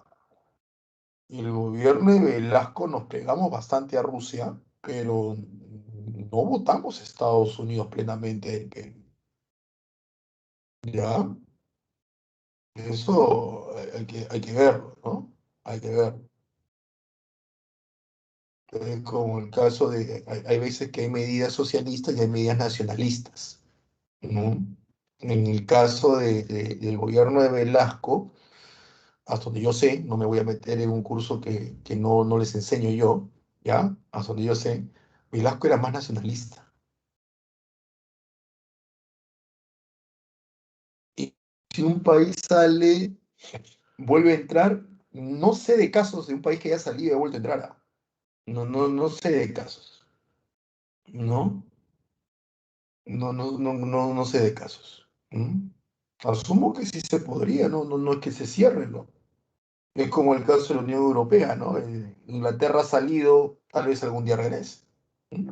el gobierno de Velasco nos pegamos bastante a Rusia, pero no votamos a Estados Unidos plenamente. ¿Ya? Eso hay que verlo, ¿no? Hay que verlo. Es como el caso de, hay veces que hay medidas socialistas y hay medidas nacionalistas, ¿no? En el caso del gobierno de Velasco, hasta donde yo sé, no me voy a meter en un curso que no les enseño yo, ¿ya? Hasta donde yo sé, Velasco era más nacionalista. Y si un país sale, vuelve a entrar, no sé de casos de un país que haya salido y ha vuelto a entrar. No sé de casos, ¿no? No sé de casos. ¿Mm? Asumo que sí se podría, no es que se cierre, ¿no? Es como el caso de la Unión Europea, ¿no? Inglaterra ha salido, tal vez algún día regrese. ¿Mm?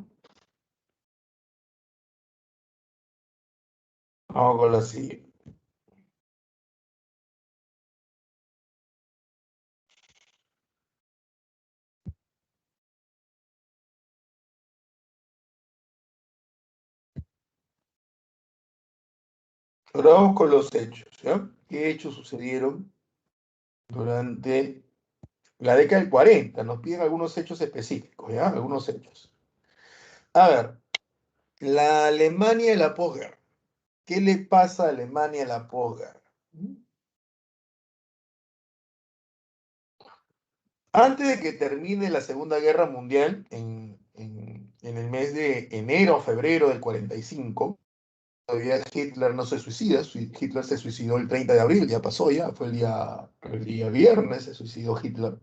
Vamos con la siguiente. Ahora vamos con los hechos, ¿ya? qué hechos sucedieron durante la década del 40. Nos piden algunos hechos específicos, ¿ya? Algunos hechos. A ver, la Alemania de la posguerra. ¿Qué le pasa a Alemania en la posguerra? Antes de que termine la Segunda Guerra Mundial, en el mes de enero o febrero del 45, todavía Hitler no se suicida. Hitler se suicidó el 30 de abril, ya pasó ya, fue el día viernes, se suicidó Hitler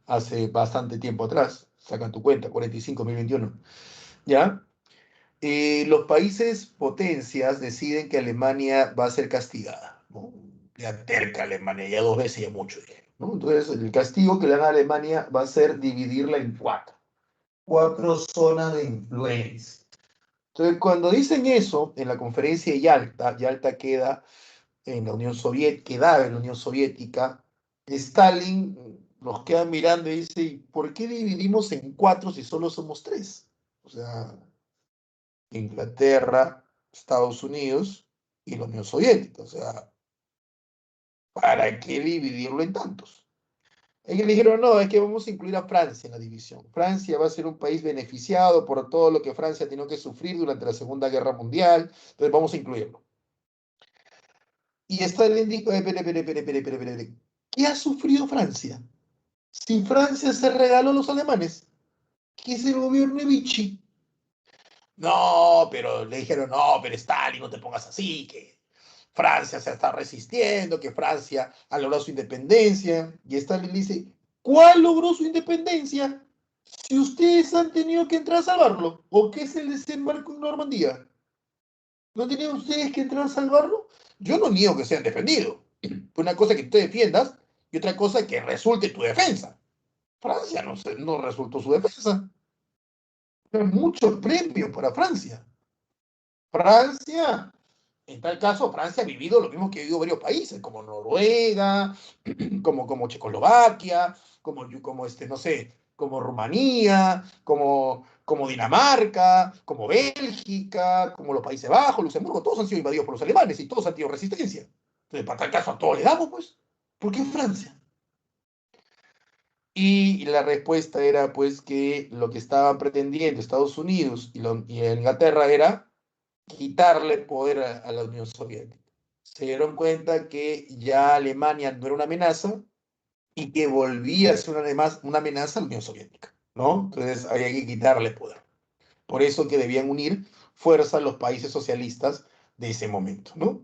hace bastante tiempo atrás. Saca tu cuenta, 45.021. ¿Ya? Los países potencias deciden que Alemania va a ser castigada, ¿no? Ya terca Alemania, ya dos veces ya mucho, ¿no? Entonces, el castigo que le dan a Alemania va a ser dividirla en cuatro zonas de influencia. Entonces, cuando dicen eso, en la conferencia de Yalta, Yalta queda en la Unión Soviética, quedaba en la Unión Soviética, Stalin nos queda mirando y dice, ¿por qué dividimos en cuatro si solo somos tres? O sea, Inglaterra, Estados Unidos y la Unión Soviética. O sea, ¿para qué dividirlo en tantos? Ellos dijeron, no, es que vamos a incluir a Francia en la división. Francia va a ser un país beneficiado por todo lo que Francia ha tenido que sufrir durante la Segunda Guerra Mundial, entonces vamos a incluirlo. Y Stalin dijo, espere, ¿qué ha sufrido Francia? Si Francia se regaló a los alemanes, ¿qué es el gobierno de Vichy? No, pero le dijeron, no, pero Stalin, no te pongas así, que Francia se está resistiendo, que Francia ha logrado su independencia. Y Stalin dice, ¿cuál logró su independencia? Si ustedes han tenido que entrar a salvarlo, ¿o qué es el desembarco en Normandía? ¿No tenían ustedes que entrar a salvarlo? Yo no niego que sean defendidos. Una cosa es que tú te defiendas y otra cosa es que resulte tu defensa. Francia no resultó su defensa. Muchos premios para Francia. Francia, en tal caso, Francia ha vivido lo mismo que ha vivido varios países, como Noruega, como Checoslovaquia, no sé, como Rumanía, como Dinamarca, como Bélgica, como los Países Bajos, Luxemburgo, todos han sido invadidos por los alemanes y todos han tenido resistencia. Entonces, para tal caso, a todos le damos, pues. ¿Por qué Francia? Y la respuesta era, pues, que lo que estaban pretendiendo Estados Unidos y Inglaterra era quitarle poder a la Unión Soviética. Se dieron cuenta que ya Alemania no era una amenaza y que volvía a ser una amenaza a la Unión Soviética, ¿no? Entonces había que quitarle poder. Por eso que debían unir fuerzas los países socialistas de ese momento, ¿no?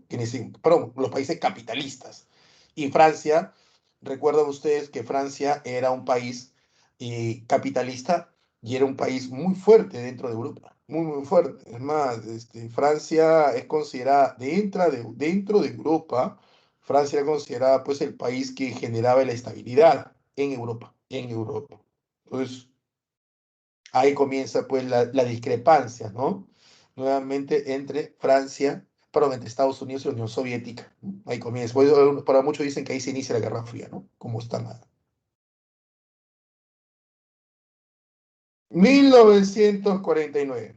Perdón, los países capitalistas. Y Francia, recuerdan ustedes que Francia era un país capitalista y era un país muy fuerte dentro de Europa, muy, muy fuerte. Es más, Francia es considerada, dentro de Europa, Francia era considerada pues el país que generaba la estabilidad en Europa. Entonces, ahí comienza pues la discrepancia, ¿no? Nuevamente entre Estados Unidos y la Unión Soviética. ¿No? Ahí comienza. Pues, para muchos dicen que ahí se inicia la Guerra Fría, ¿no? Como está mal. 1949.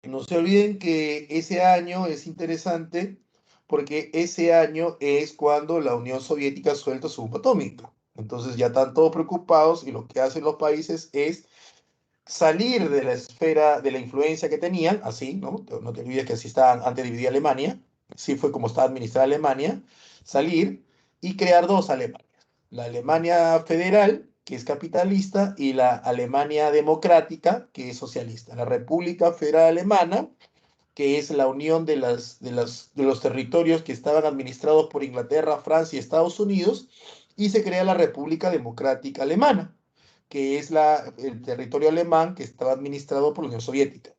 No se olviden que ese año es interesante porque ese año es cuando la Unión Soviética suelta su bomba atómica. Entonces ya están todos preocupados y lo que hacen los países es salir de la esfera de la influencia que tenían, así, ¿no? No te olvides que así estaba antes de dividir Alemania, así fue como estaba administrada Alemania, salir y crear dos Alemanias. La Alemania federal, que es capitalista, y la Alemania democrática, que es socialista. La República Federal Alemana, que es la unión de los territorios que estaban administrados por Inglaterra, Francia y Estados Unidos, y se crea la República Democrática Alemana, que es el territorio alemán que estaba administrado por la Unión Soviética.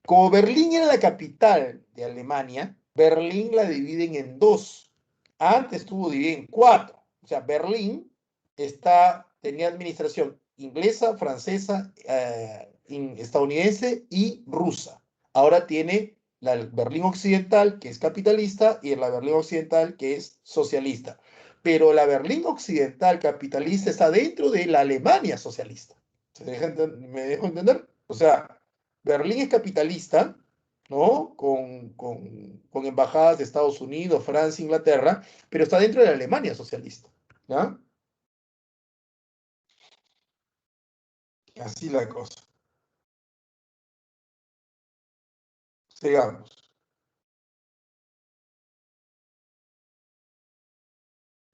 Como Berlín era la capital de Alemania, Berlín la dividen en dos. Antes estuvo dividida en cuatro. O sea, Berlín tenía administración inglesa, francesa, estadounidense y rusa. Ahora tiene la Berlín Occidental, que es capitalista, y la Berlín Occidental, que es socialista. Pero la Berlín Occidental capitalista está dentro de la Alemania socialista. ¿Me dejo entender? O sea, Berlín es capitalista ¿no? Con embajadas de Estados Unidos, Francia, Inglaterra, pero está dentro de la Alemania socialista, ¿ya? Así la cosa. Sigamos.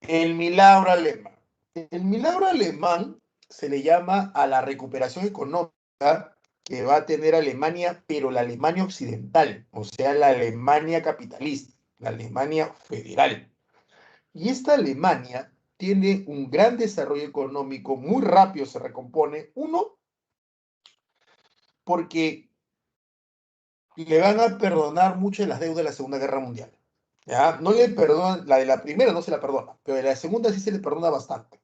El milagro alemán. El milagro alemán se le llama a la recuperación económica que va a tener Alemania, pero la Alemania occidental, o sea, la Alemania capitalista, la Alemania federal. Y esta Alemania tiene un gran desarrollo económico, muy rápido se recompone. Uno, porque le van a perdonar mucho de las deudas de la Segunda Guerra Mundial. ¿Ya? No le perdonan, la de la primera no se la perdona, pero de la segunda sí se le perdona bastante.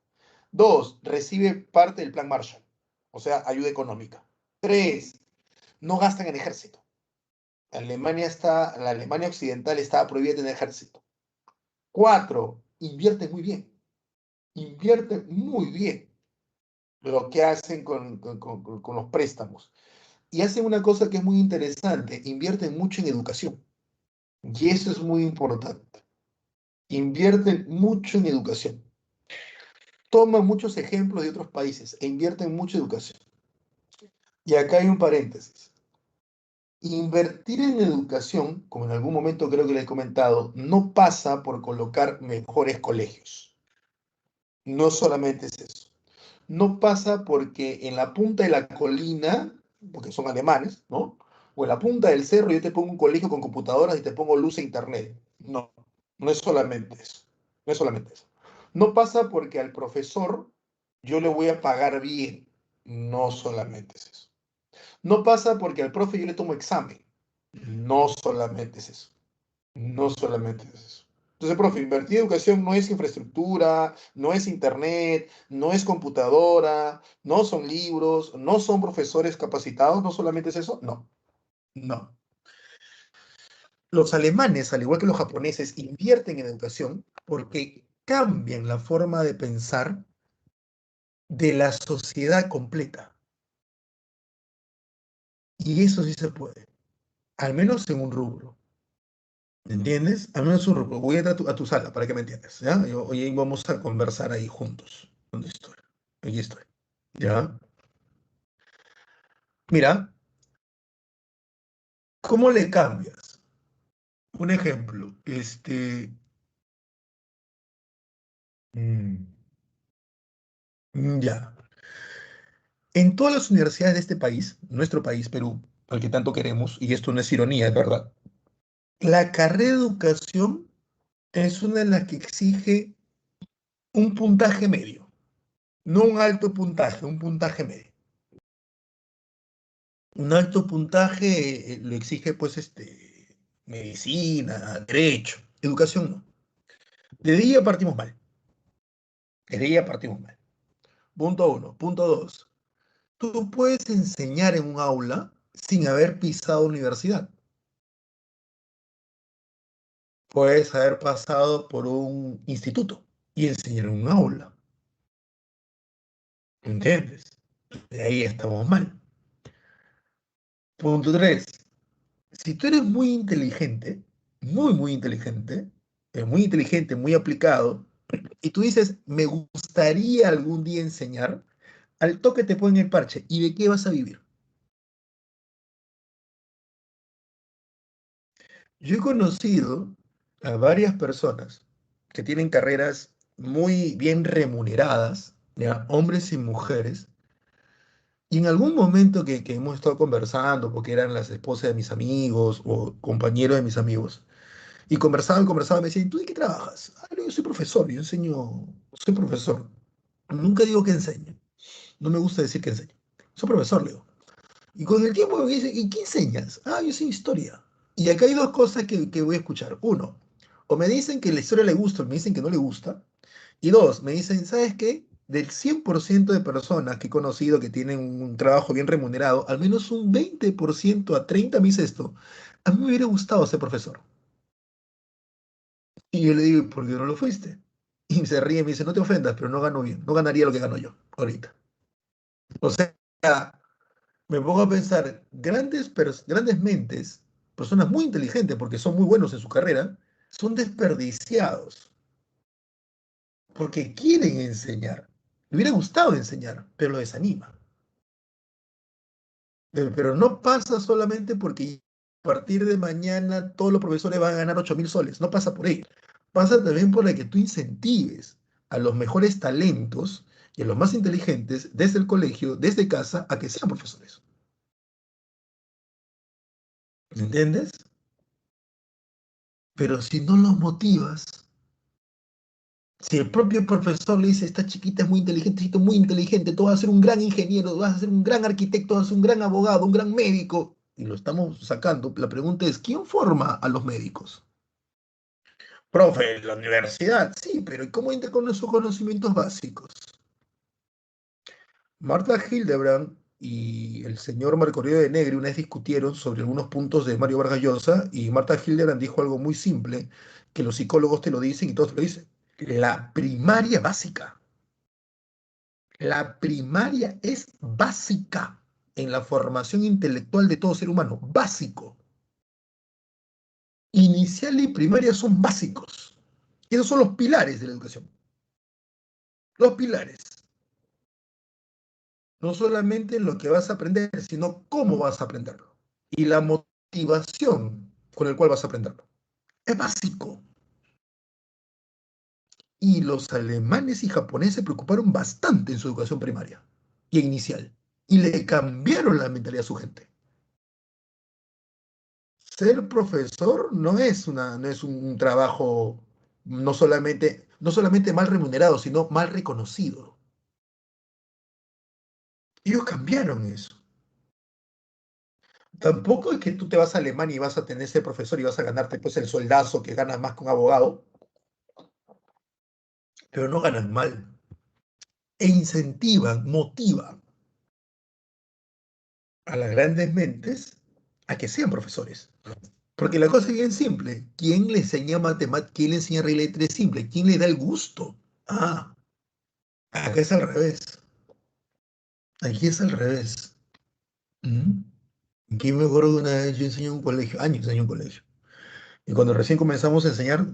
Dos, recibe parte del plan Marshall, o sea, ayuda económica. Tres, no gastan en ejército. La Alemania occidental estaba prohibida de tener ejército. Cuatro, invierten muy bien lo que hacen con los préstamos. Y hacen una cosa que es muy interesante, invierten mucho en educación. Y eso es muy importante. Invierten mucho en educación. Toman muchos ejemplos de otros países e invierten mucho en educación. Y acá hay un paréntesis. Invertir en educación, como en algún momento creo que le he comentado, no pasa por colocar mejores colegios. No solamente es eso. No pasa porque en la punta de la colina, porque son alemanes, ¿no? O en la punta del cerro yo te pongo un colegio con computadoras y te pongo luz e internet. No, no es solamente eso. No es solamente eso. No pasa porque al profesor yo le voy a pagar bien. No solamente es eso. No pasa porque al profe yo le tomo examen. No solamente es eso. No solamente es eso. Entonces, profe, invertir en educación no es infraestructura, no es internet, no es computadora, no son libros, no son profesores capacitados, no solamente es eso. No, no. Los alemanes, al igual que los japoneses, invierten en educación porque cambian la forma de pensar de la sociedad completa. Y eso sí se puede, al menos en un rubro. ¿Entiendes? Al menos un rubro. Voy a entrar a tu sala para que me entiendas. ¿Ya? Hoy vamos a conversar ahí juntos. ¿Dónde estoy? Aquí estoy. ¿Ya? Mira, ¿cómo le cambias? Un ejemplo, mm, ya. En todas las universidades de este país, nuestro país, Perú, al que tanto queremos, y esto no es ironía, es verdad, la carrera de educación es una de las que exige un puntaje medio, no un alto puntaje, un puntaje medio. Un alto puntaje lo exige, pues, medicina, derecho, educación no. Desde ahí ya partimos mal. Desde ahí ya partimos mal. Punto uno. Punto dos. Tú puedes enseñar en un aula sin haber pisado universidad. Puedes haber pasado por un instituto y enseñar en un aula. ¿Entiendes? De ahí estamos mal. Punto tres. Si tú eres muy inteligente, muy aplicado, y tú dices, me gustaría algún día enseñar, al toque te ponen el parche. ¿Y de qué vas a vivir? Yo he conocido a varias personas que tienen carreras muy bien remuneradas, ¿ya? Hombres y mujeres, y en algún momento que hemos estado conversando, porque eran las esposas de mis amigos o compañeros de mis amigos, y conversaban, me decían, ¿tú de qué trabajas? Ah, no, yo soy profesor, yo enseño, soy profesor. Nunca digo que enseño, no me gusta decir que enseño. Soy profesor, le digo. Y con el tiempo me dice, ¿y qué enseñas? Ah, yo sé historia. Y acá hay dos cosas que voy a escuchar. Uno, o me dicen que la historia le gusta o me dicen que no le gusta. Y dos, me dicen, ¿sabes qué? Del 100% de personas que he conocido que tienen un trabajo bien remunerado, al menos un 20% a 30 me dice esto. A mí me hubiera gustado ser profesor. Y yo le digo, ¿por qué no lo fuiste? Y se ríe y me dice, no te ofendas, pero no gano bien. No ganaría lo que gano yo ahorita. O sea, me pongo a pensar, grandes mentes personas muy inteligentes porque son muy buenos en su carrera, son desperdiciados porque quieren enseñar. Le hubiera gustado enseñar, pero lo desanima. Pero no pasa solamente porque a partir de mañana todos los profesores van a ganar 8.000 soles. No pasa por ello. Pasa también por la que tú incentives a los mejores talentos y a los más inteligentes desde el colegio, desde casa, a que sean profesores. ¿Me entiendes? Pero si no los motivas, si el propio profesor le dice, esta chiquita es muy inteligente, tú vas a ser un gran ingeniero, vas a ser un gran arquitecto, vas a ser un gran abogado, un gran médico, y lo estamos sacando, la pregunta es, ¿quién forma a los médicos? Profe, la universidad, sí, pero ¿y cómo entra con esos conocimientos básicos? Marta Hildebrand y el señor Marco Aurelio de Negri una vez discutieron sobre algunos puntos de Mario Vargas Llosa y Marta Hildebrand dijo algo muy simple, que los psicólogos te lo dicen y todos te lo dicen. La primaria básica. La primaria es básica en la formación intelectual de todo ser humano. Básico. Inicial y primaria son básicos. Esos son los pilares de la educación. Los pilares. No solamente lo que vas a aprender, sino cómo vas a aprenderlo. Y la motivación con el cual vas a aprenderlo. Es básico. Y los alemanes y japoneses se preocuparon bastante en su educación primaria y inicial. Y le cambiaron la mentalidad a su gente. Ser profesor no es un trabajo no solamente mal remunerado, sino mal reconocido. Ellos cambiaron eso. Tampoco es que tú te vas a Alemania y vas a tener ese profesor y vas a ganarte pues el soldazo que ganas más que un abogado, pero no ganan mal. E incentivan, motivan a las grandes mentes a que sean profesores. Porque la cosa es bien simple. ¿Quién le enseña matemáticas? ¿Quién le enseña regla de tres simple? ¿Quién le da el gusto? Ah, acá es al revés. Aquí es al revés. ¿Mm? Aquí me acuerdo de una vez yo enseñé en un colegio, años enseñé en un colegio. Y cuando recién comenzamos a enseñar,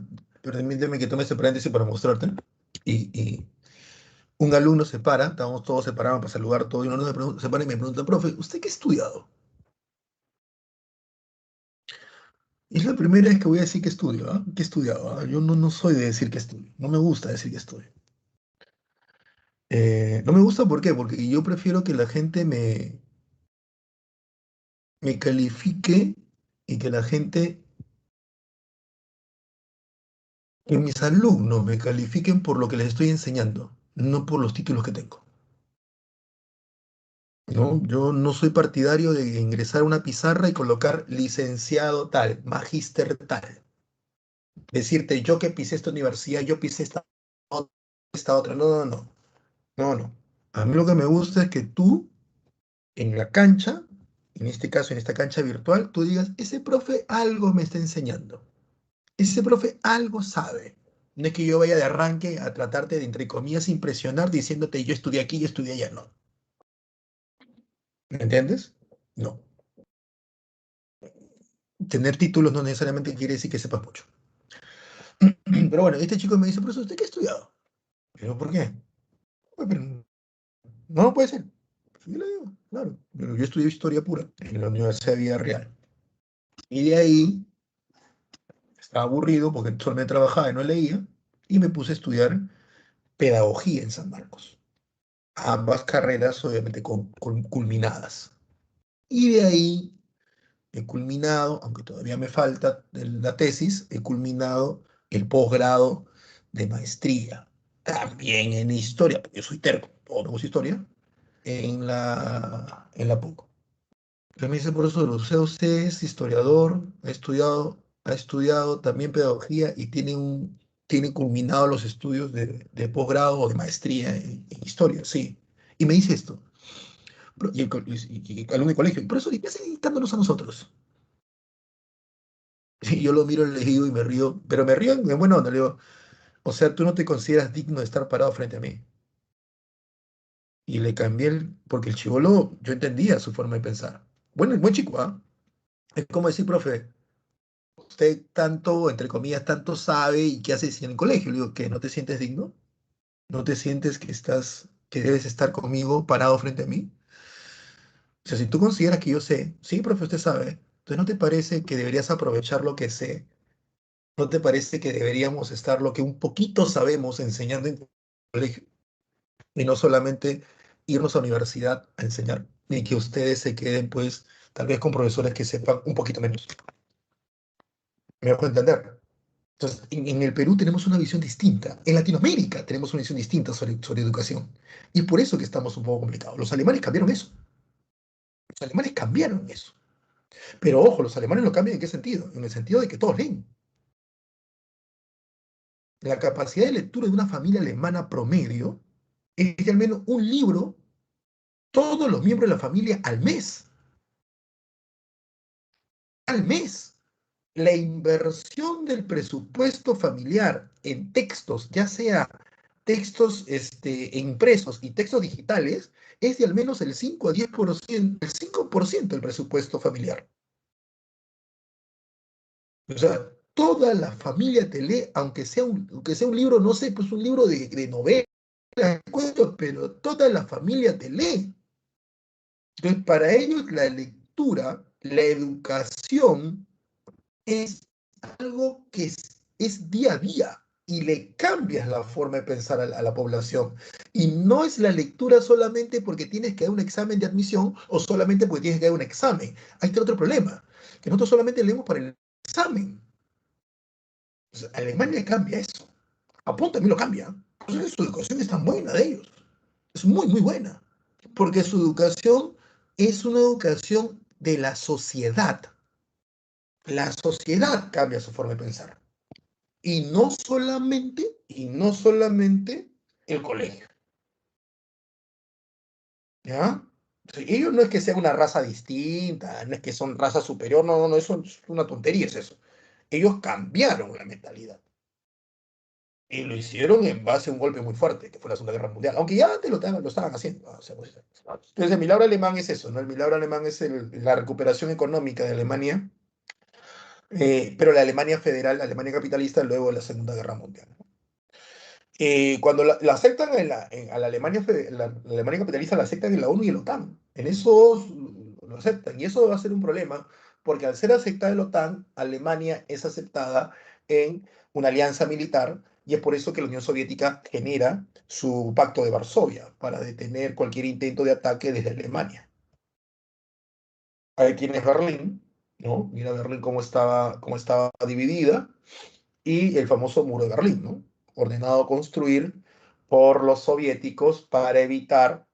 permíteme que tome este paréntesis para mostrarte. Y un alumno se para, estábamos todos separados para saludar todo, y uno se para y me pregunta, profe, ¿usted qué ha estudiado? Y es la primera vez que voy a decir que estudio, ¿ah? ¿Qué he estudiado? ¿Ah? Yo no soy de decir que estudio, no me gusta decir que estudio. No me gusta, ¿por qué? Porque yo prefiero que la gente me califique y que la gente, que mis alumnos me califiquen por lo que les estoy enseñando, no por los títulos que tengo. ¿No? Yo no soy partidario de ingresar a una pizarra y colocar licenciado tal, magíster tal. Decirte, yo que pisé esta universidad, yo pisé esta otra. No, no, no. No, no. A mí lo que me gusta es que tú, en la cancha, en este caso, en esta cancha virtual, tú digas, ese profe algo me está enseñando. Ese profe algo sabe. No es que yo vaya de arranque a tratarte de, entre comillas, impresionar diciéndote, yo estudié aquí, yo estudié allá. No. ¿Me entiendes? No. Tener títulos no necesariamente quiere decir que sepas mucho. Pero bueno, este chico me dice, profesor, ¿usted qué ha estudiado? Pero ¿por qué? "Pues, pero no puede ser. Yo le digo, claro, pero yo estudié historia pura en la Universidad de Villarreal. Y de ahí estaba aburrido porque solamente trabajaba y no leía, y me puse a estudiar pedagogía en San Marcos. Ambas carreras obviamente culminadas. Y de ahí he culminado, aunque todavía me falta la tesis, he culminado el posgrado de maestría, también en historia, porque yo soy terco, todo me gusta historia, en la PUC. Él me dice, por eso usted es historiador, ha estudiado también pedagogía y tiene culminado los estudios de posgrado o de maestría en historia, sí. Y me dice esto, y alumno de colegio, por eso, ¿y qué hace dedicándonos a nosotros? Y yo lo miro, le digo y me río, pero me río en buena onda, le digo, o sea, tú no te consideras digno de estar parado frente a mí. Y le cambié porque el chibolo, yo entendía su forma de pensar. Bueno, buen chico, ¿ah? Es como decir, profe. usted tanto, entre comillas, tanto sabe y qué hace en el colegio. Le digo, ¿qué? ¿No te sientes digno? ¿No te sientes que debes estar conmigo parado frente a mí? O sea, si tú consideras que yo sé, sí, profe, usted sabe, entonces ¿no te parece que deberías aprovechar lo que sé? ¿No te parece que deberíamos estar lo que un poquito sabemos enseñando en el colegio y no solamente irnos a la universidad a enseñar y que ustedes se queden, pues, tal vez con profesores que sepan un poquito menos? ¿Me dejo entender? Entonces, en el Perú tenemos una visión distinta. En Latinoamérica tenemos una visión distinta sobre educación. Y es por eso que estamos un poco complicados. Los alemanes cambiaron eso. Los alemanes cambiaron eso. Pero ojo, los alemanes lo cambian ¿en qué sentido? En el sentido de que todos leen. La capacidad de lectura de una familia alemana promedio es de al menos un libro todos los miembros de la familia al mes. Al mes. La inversión del presupuesto familiar en textos, ya sea textos impresos y textos digitales, es de al menos el 5 a 10%, el 5% del presupuesto familiar. O sea, toda la familia te lee, aunque sea un libro, no sé, pues un libro de novelas, cuentos, pero toda la familia te lee. Entonces, para ellos la lectura, la educación es algo que es día a día y le cambias la forma de pensar a la población. Y no es la lectura solamente porque tienes que dar un examen de admisión o solamente porque tienes que dar un examen. Ahí está otro problema, que nosotros solamente leemos para el examen. O sea, Alemania cambia eso. Japón también lo cambia. Entonces, su educación es tan buena de ellos. Es muy, muy buena. Porque su educación es una educación de la sociedad. La sociedad cambia su forma de pensar. Y no solamente el colegio, ¿ya? Sí, ellos no es que sean una raza distinta, no es que son raza superior, no, no, no, eso es una tontería, es eso. Ellos cambiaron la mentalidad y lo hicieron en base a un golpe muy fuerte, que fue la Segunda Guerra Mundial, aunque ya antes lo estaban haciendo. O sea, pues, entonces, el milagro alemán es eso, ¿no? El milagro alemán es la recuperación económica de Alemania, pero la Alemania federal, la Alemania capitalista, luego de la Segunda Guerra Mundial. Cuando la aceptan a la Alemania, la Alemania capitalista la aceptan en la ONU y en la OTAN. En eso lo aceptan. Y eso va a ser un problema, porque al ser aceptada en la OTAN, Alemania es aceptada en una alianza militar, y es por eso que la Unión Soviética genera su pacto de Varsovia, para detener cualquier intento de ataque desde Alemania. Ahí tienes Berlín, ¿no? Mira Berlín cómo estaba dividida y el famoso muro de Berlín, ¿no? Ordenado a construir por los soviéticos para evitar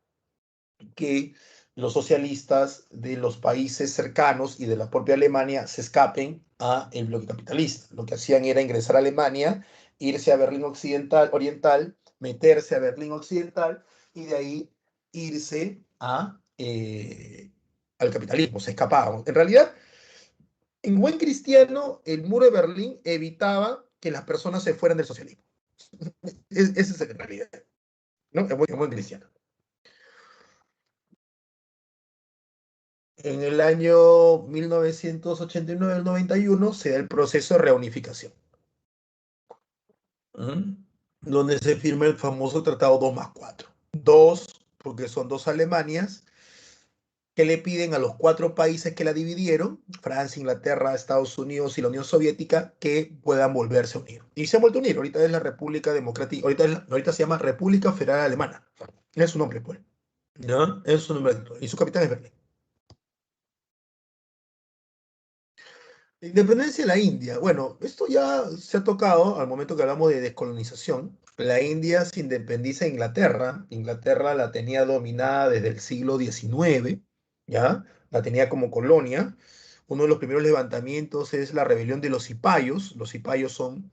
que los socialistas de los países cercanos y de la propia Alemania se escapen a el bloque capitalista. Lo que hacían era ingresar a Alemania, irse a Berlín Oriental, meterse a Berlín Occidental y de ahí irse al capitalismo, se escapaban. En realidad, en buen cristiano, el muro de Berlín evitaba que las personas se fueran del socialismo. Esa es la realidad, ¿no? En buen cristiano. En el año 1989 al 91 se da el proceso de reunificación, ¿m? Donde se firma el famoso Tratado 2+4. Dos, porque son dos Alemanias que le piden a los cuatro países que la dividieron, Francia, Inglaterra, Estados Unidos y la Unión Soviética, que puedan volverse a unir. Y se han vuelto a unir. Ahorita es la República Democrática, ahorita se llama República Federal Alemana. Es su nombre, pues. ¿Ya? Es su nombre. Y su capital es Berlín. Independencia de la India. Bueno, esto ya se ha tocado al momento que hablamos de descolonización. La India se independiza de Inglaterra. Inglaterra la tenía dominada desde el siglo XIX, ¿ya? La tenía como colonia. Uno de los primeros levantamientos es la rebelión de los cipayos. Los cipayos son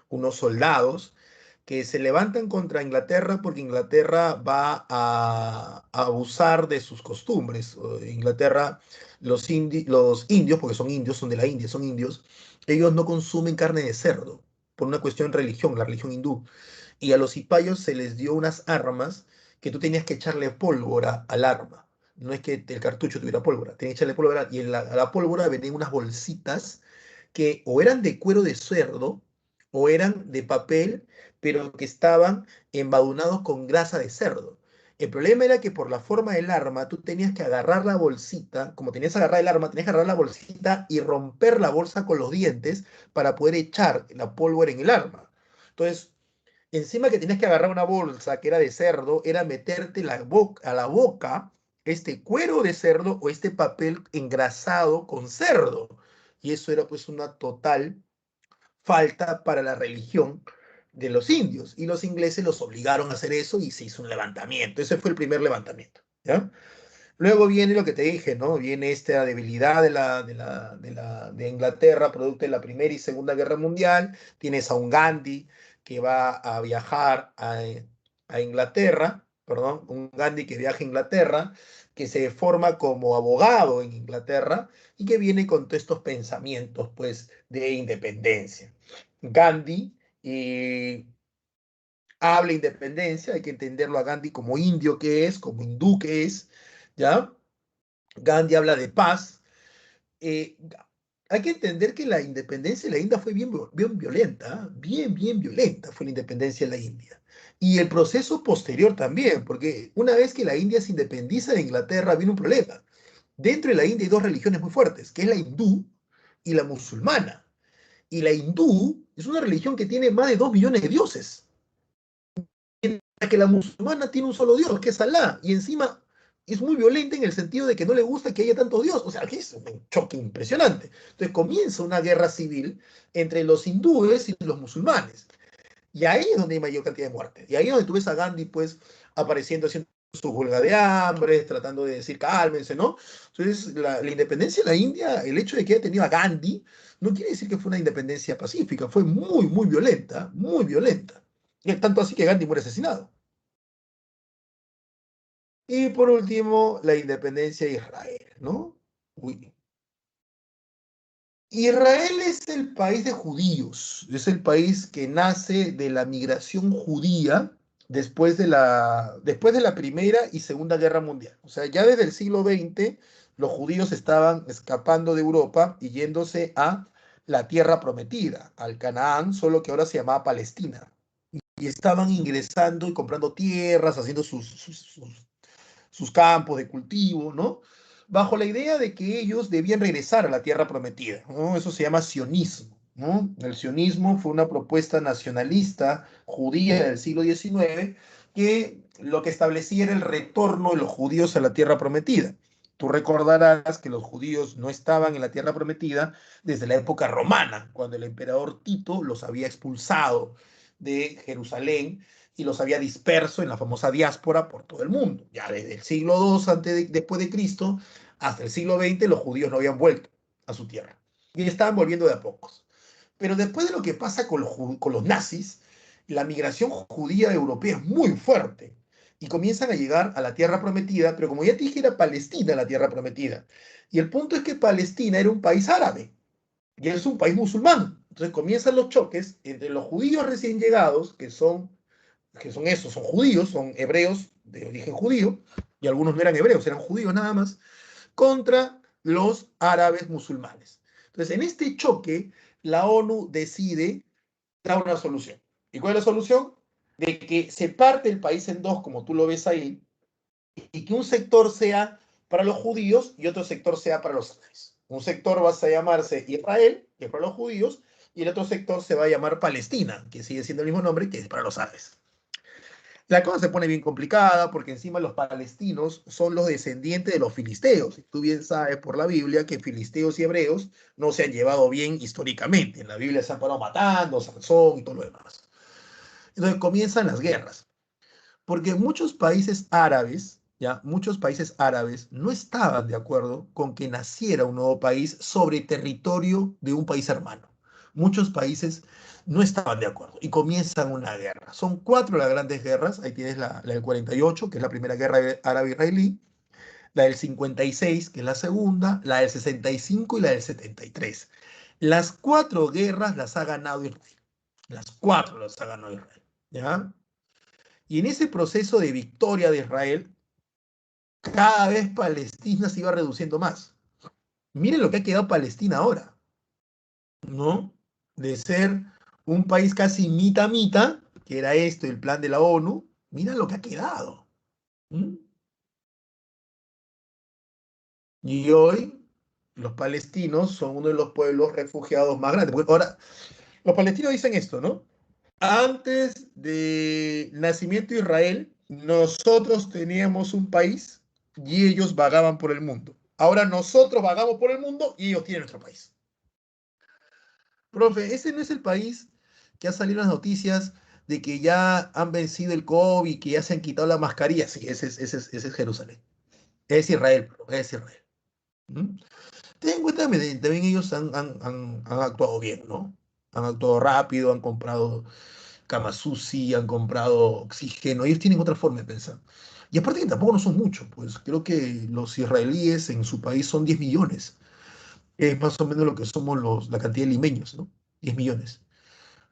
unos soldados que se levantan contra Inglaterra porque Inglaterra va a abusar de sus costumbres. Inglaterra, los indios, porque son indios, son de la India, son indios, ellos no consumen carne de cerdo por una cuestión de religión, la religión hindú. Y a los cipayos se les dio unas armas que tú tenías que echarle pólvora al arma. No es que el cartucho tuviera pólvora, tenías que echarle pólvora y a la pólvora venían unas bolsitas que o eran de cuero de cerdo o eran de papel, pero que estaban embadurnados con grasa de cerdo. El problema era que por la forma del arma, tú tenías que agarrar la bolsita, como tenías que agarrar el arma, tenías que agarrar la bolsita y romper la bolsa con los dientes para poder echar la pólvora en el arma. Entonces, encima que tenías que agarrar una bolsa que era de cerdo, era meterte a la boca este cuero de cerdo o este papel engrasado con cerdo. Y eso era pues una total falta para la religión de los indios. Y los ingleses los obligaron a hacer eso y se hizo un levantamiento. Ese fue el primer levantamiento. ¿Ya? Luego viene lo que te dije, ¿no? Viene esta debilidad de Inglaterra, producto de la Primera y Segunda Guerra Mundial. Tienes a un Gandhi que va a viajar a Inglaterra, perdón, un Gandhi que viaja a Inglaterra, que se forma como abogado en Inglaterra y que viene con todos estos pensamientos, pues, de independencia. Gandhi habla independencia, hay que entenderlo a Gandhi como indio que es, como hindú que es, ¿ya? Gandhi habla de paz. Eh, Hay que entender que la independencia de la India fue bien violenta, bien violenta fue la independencia de la India. Y el proceso posterior también, porque una vez que la India se independiza de Inglaterra, viene un problema. Dentro de la India hay dos religiones muy fuertes, que es la hindú y la musulmana. Y la hindú es una religión que tiene más de 2 millones de dioses, que la musulmana tiene un solo Dios, que es Alá, y encima es muy violenta en el sentido de que no le gusta que haya tanto Dios, o sea, que es un choque impresionante. Entonces comienza una guerra civil entre los hindúes y los musulmanes, y ahí es donde hay mayor cantidad de muertes, y ahí es donde tú ves a Gandhi, pues, apareciendo haciendo su huelga de hambre, tratando de decir cálmense, ¿no? Entonces, la independencia de la India, el hecho de que haya tenido a Gandhi, no quiere decir que fue una independencia pacífica, fue muy violenta, muy violenta. Y es tanto así que Gandhi muere asesinado. Y por último, la independencia de Israel, ¿no? Uy. Israel es el país de judíos, es el país que nace de la migración judía después de la Primera y Segunda Guerra Mundial. O sea, ya desde el siglo XX los judíos estaban escapando de Europa y yéndose a la tierra prometida, al Canaán, solo que ahora se llamaba Palestina. Y estaban ingresando y comprando tierras, haciendo sus campos de cultivo, ¿no? Bajo la idea de que ellos debían regresar a la tierra prometida, ¿no? Eso se llama sionismo, ¿no? El sionismo fue una propuesta nacionalista judía del siglo XIX que lo que establecía era el retorno de los judíos a la tierra prometida. Tú recordarás que los judíos no estaban en la tierra prometida desde la época romana, cuando el emperador Tito los había expulsado de Jerusalén y los había disperso en la famosa diáspora por todo el mundo. Ya desde el siglo II después de Cristo hasta el siglo XX los judíos no habían vuelto a su tierra y estaban volviendo de a pocos. Pero después de lo que pasa con los nazis, la migración judía europea es muy fuerte y comienzan a llegar a la tierra prometida, pero como ya te dije, era Palestina la tierra prometida. Y el punto es que Palestina era un país árabe y es un país musulmán. Entonces comienzan los choques entre los judíos recién llegados, que son esos, son judíos, son hebreos de origen judío, y algunos no eran hebreos, eran judíos nada más, contra los árabes musulmanes. Entonces, en este choque, la ONU decide dar una solución. ¿Y cuál es la solución? De que se parte el país en dos, como tú lo ves ahí, y que un sector sea para los judíos y otro sector sea para los árabes. Un sector va a llamarse Israel, que es para los judíos, y el otro sector se va a llamar Palestina, que sigue siendo el mismo nombre, que es para los árabes. La cosa se pone bien complicada porque encima los palestinos son los descendientes de los filisteos. Y tú bien sabes por la Biblia que filisteos y hebreos no se han llevado bien históricamente. En la Biblia se han parado matando, Sansón y todo lo demás. Entonces comienzan las guerras. Porque muchos países árabes, ya, muchos países árabes no estaban de acuerdo con que naciera un nuevo país sobre territorio de un país hermano. Muchos países no estaban de acuerdo y comienzan una guerra. Son cuatro las grandes guerras. Ahí tienes la del 48, que es la primera guerra árabe-israelí, la del 56, que es la segunda, la del 65 y la del 73. Las cuatro guerras las ha ganado Israel. Las cuatro las ha ganado Israel. ¿Ya? Y en ese proceso de victoria de Israel, cada vez Palestina se iba reduciendo más. Miren lo que ha quedado Palestina ahora. ¿no? De ser un país casi mitad, que era esto, el plan de la ONU, mira lo que ha quedado. ¿Mm? Y hoy los palestinos son uno de los pueblos refugiados más grandes. Porque ahora, los palestinos dicen esto, ¿no? Antes del nacimiento de Israel, nosotros teníamos un país y ellos vagaban por el mundo. Ahora nosotros vagamos por el mundo y ellos tienen nuestro país. Profe, ese no es el país que ha salido en las noticias de que ya han vencido el COVID, que ya se han quitado la mascarilla. Sí, ese es Jerusalén. Es Israel, es Israel. ¿Mm? Ten en cuenta que también ellos han actuado bien, ¿no? Han actuado rápido, han comprado Kamasusi, han comprado oxígeno. Ellos tienen otra forma de pensar. Y aparte que tampoco no son muchos, pues creo que los israelíes en su país son 10 millones. Es más o menos lo que somos la cantidad de limeños, ¿no? 10 millones.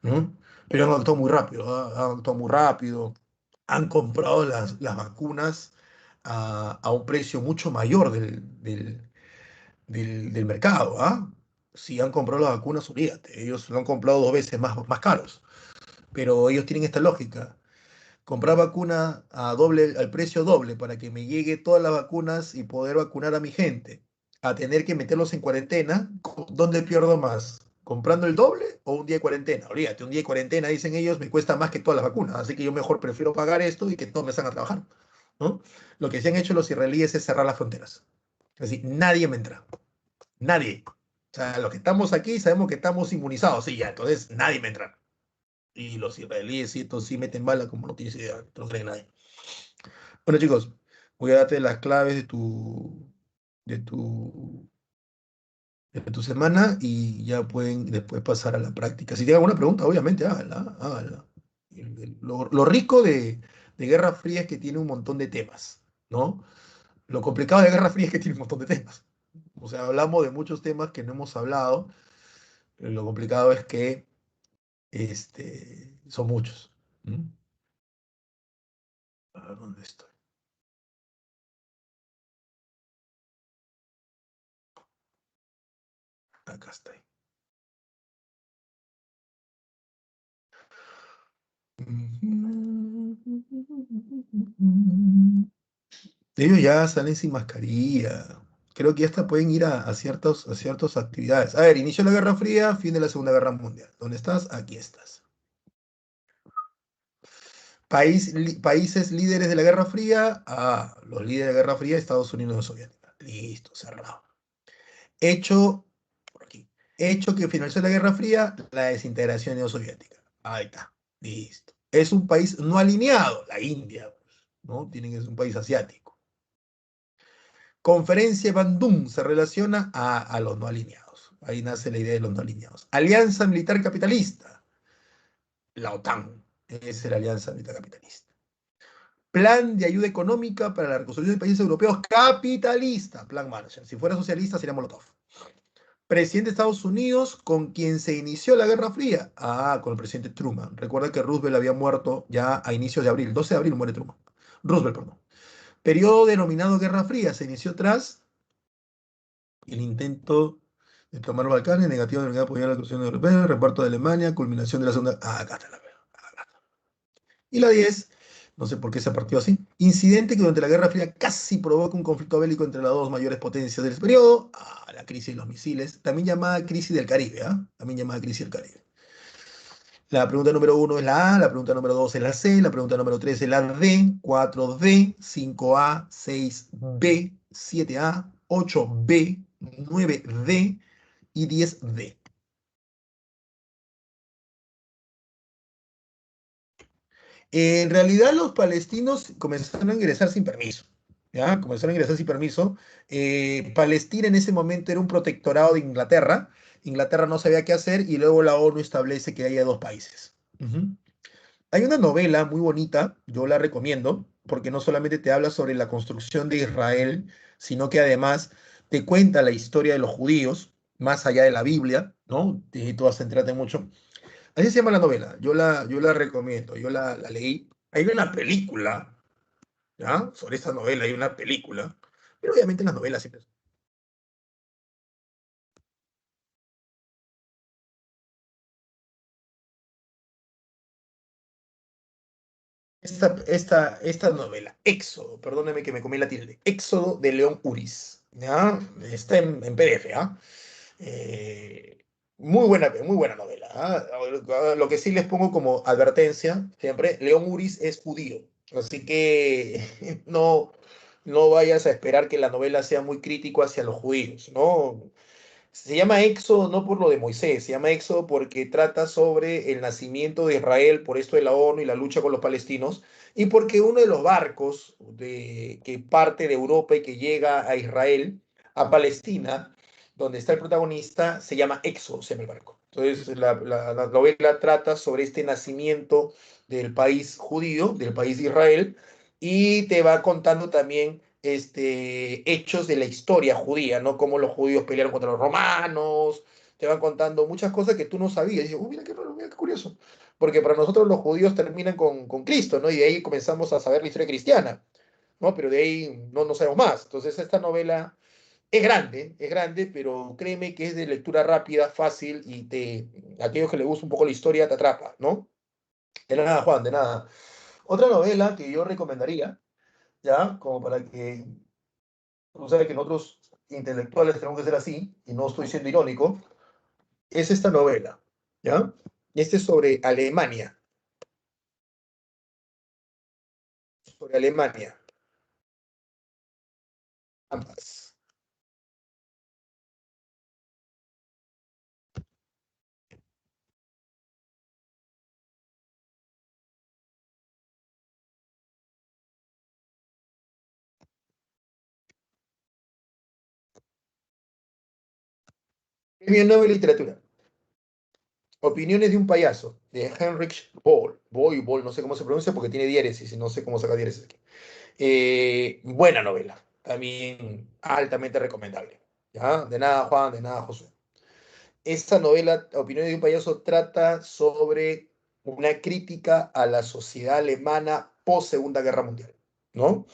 ¿No? Pero han actuado muy rápido, ¿ah? Han actuado muy rápido, han comprado las vacunas a un precio mucho mayor del mercado, ¿ah? Si han comprado las vacunas, olvídate, ellos lo han comprado 2 veces más caros, pero ellos tienen esta lógica, comprar vacuna al precio doble para que me llegue todas las vacunas y poder vacunar a mi gente, a tener que meterlos en cuarentena, ¿dónde pierdo más? ¿Comprando el doble o un día de cuarentena? Olvídate, un día de cuarentena, dicen ellos, me cuesta más que todas las vacunas, así que yo mejor prefiero pagar esto y que todos me salgan a trabajar, ¿no? Lo que se han hecho los israelíes es cerrar las fronteras. Es decir, nadie me entra, nadie. O sea, los que estamos aquí sabemos que estamos inmunizados, sí, ya, entonces nadie me entra. Y los israelíes, sí, estos sí meten bala como no tienes idea, no creen nadie. Bueno, chicos, voy a darte las claves de tu, de tu semana y ya pueden después pasar a la práctica. Si tienen alguna pregunta, obviamente, háganla, háganla. Lo rico de Guerra Fría es que tiene un montón de temas, ¿no? Lo complicado de Guerra Fría es que tiene un montón de temas. O sea, hablamos de muchos temas que no hemos hablado, pero lo complicado es que son muchos. ¿Mm? A ver, ¿dónde estoy? Acá está. Ellos ya salen sin mascarilla. Creo que hasta pueden ir a ciertas actividades. A ver, inició la Guerra Fría, fin de la Segunda Guerra Mundial. ¿Dónde estás? Aquí estás. Países líderes de la Guerra Fría. Los líderes de la Guerra Fría, Estados Unidos y Unión Soviética. Listo, cerrado. Hecho, por aquí. Hecho que finalizó la Guerra Fría, la desintegración neosoviética. Ahí está. Listo. Es un país no alineado, la India, ¿no? Es un país asiático. Conferencia de Bandung se relaciona a los no alineados. Ahí nace la idea de los no alineados. Alianza Militar Capitalista, la OTAN. Es la Alianza Militar Capitalista. Plan de ayuda económica para la reconstrucción de países europeos capitalista. Plan Marshall. Si fuera socialista sería Molotov. Presidente de Estados Unidos con quien se inició la Guerra Fría. Con el presidente Truman. Recuerda que Roosevelt había muerto ya a inicios de abril. 12 de abril muere Truman. Roosevelt, perdón. Periodo denominado Guerra Fría se inició tras el intento de tomar los Balcanes, negativo de la unidad apoyar la construcción europea, reparto de Alemania, culminación de la segunda. Acá está la prueba. Y la 10, no sé por qué se partió así. Incidente que durante la Guerra Fría casi provoca un conflicto bélico entre las dos mayores potencias del periodo. La crisis de los misiles, también llamada crisis del Caribe, ¿ah? También llamada crisis del Caribe. La pregunta número uno es la A, la pregunta número 2 es la C, la pregunta número 3 es la D, 4D, 5A, 6B, 7A, 8B, 9D y 10D. En realidad los palestinos comenzaron a ingresar sin permiso. ¿Ya? Comenzaron a ingresar sin permiso. Palestina en ese momento era un protectorado de Inglaterra. Inglaterra no sabía qué hacer y luego la ONU establece que haya dos países. Ujú. Hay una novela muy bonita, yo la recomiendo, porque no solamente te habla sobre la construcción de Israel, sino que además te cuenta la historia de los judíos, más allá de la Biblia, ¿no? Y tú vas a entrarte mucho. Así se llama la novela, yo la recomiendo, yo la leí. Hay una película, ¿ya? Sobre esta novela hay una película, pero obviamente las novelas siempre esta novela, Éxodo, perdóneme que me comí la tilde, Éxodo de León Uris, ¿ya? Está en PDF, ¿ah? Eh, muy buena novela, ¿ah? Lo que sí les pongo como advertencia, siempre, León Uris es judío, así que no vayas a esperar que la novela sea muy crítico hacia los judíos, ¿no? Se llama Éxodo no por lo de Moisés, se llama Éxodo porque trata sobre el nacimiento de Israel por esto de la ONU y la lucha con los palestinos, y porque uno de los barcos que parte de Europa y que llega a Israel, a Palestina, donde está el protagonista, se llama Éxodo, se llama el barco. Entonces la novela trata sobre este nacimiento del país judío, del país de Israel, y te va contando también hechos de la historia judía, ¿no? Cómo los judíos pelearon contra los romanos, te van contando muchas cosas que tú no sabías. Y dices, mira qué raro, mira qué curioso. Porque para nosotros los judíos terminan con Cristo, ¿no? Y de ahí comenzamos a saber la historia cristiana, ¿no? Pero de ahí no sabemos más. Entonces esta novela es grande, pero créeme que es de lectura rápida, fácil, y aquellos que les gusta un poco la historia te atrapa, ¿no? De nada, Juan, de nada. Otra novela que yo recomendaría, ¿ya? Como para que tú sabes que nosotros intelectuales tenemos que ser así, y no estoy siendo irónico, es esta novela, ¿ya? Y este es sobre Alemania, ambas. Premio Nobel de Literatura. Opiniones de un payaso, de Heinrich Böll, no sé cómo se pronuncia porque tiene diéresis y no sé cómo sacar diéresis aquí. Buena novela, también altamente recomendable. ¿Ya? De nada, Juan, de nada, José. Esta novela, Opiniones de un payaso, trata sobre una crítica a la sociedad alemana post Segunda Guerra Mundial, ¿no?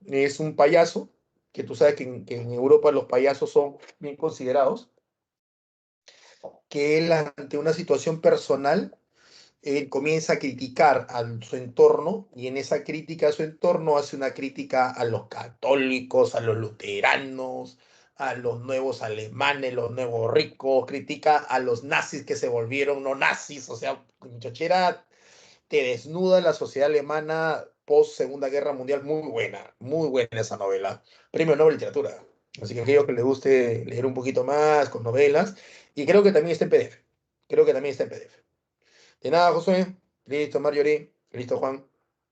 Es un payaso, que tú sabes que en Europa los payasos son bien considerados, que él ante una situación personal comienza a criticar a su entorno y en esa crítica a su entorno hace una crítica a los católicos, a los luteranos, a los nuevos alemanes, los nuevos ricos, critica a los nazis que se volvieron no nazis, o sea, muchachera, te desnuda la sociedad alemana post Segunda Guerra Mundial, muy buena esa novela. Premio Nobel de Literatura. Así que aquellos que les guste leer un poquito más con novelas, y creo que también está en PDF. Creo que también está en PDF. De nada, José. Listo, Marjorie. Listo, Juan.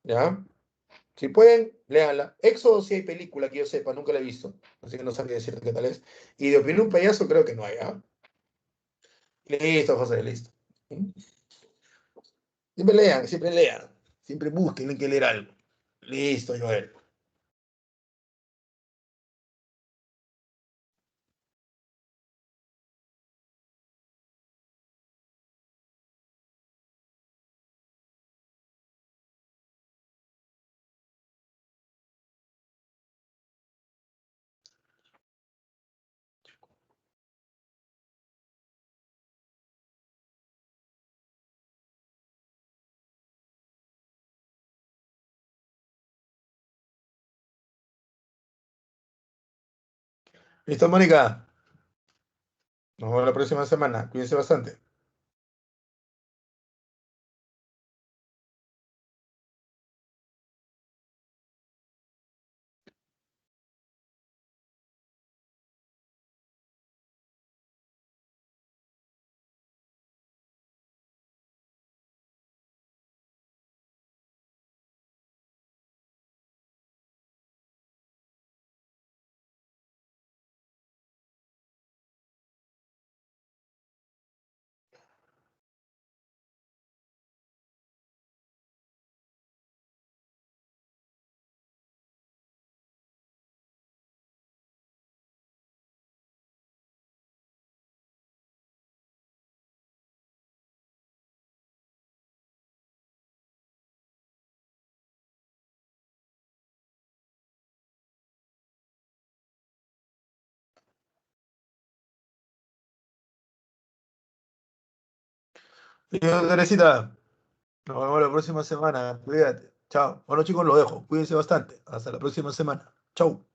¿Ya? Si pueden, léanla. Éxodo sí hay película que yo sepa, nunca la he visto. Así que no sabría decirte qué tal es. Y de opinión un payaso creo que no hay, ¿ah? Listo, José, listo. Siempre lean, siempre lean. Siempre busquen en que leer algo. Listo, Joel. Listo, Mónica. Nos vemos la próxima semana. Cuídense bastante. Listo, Teresita. Nos vemos la próxima semana. Cuídate. Chao. Bueno, chicos, lo dejo. Cuídense bastante. Hasta la próxima semana. Chau.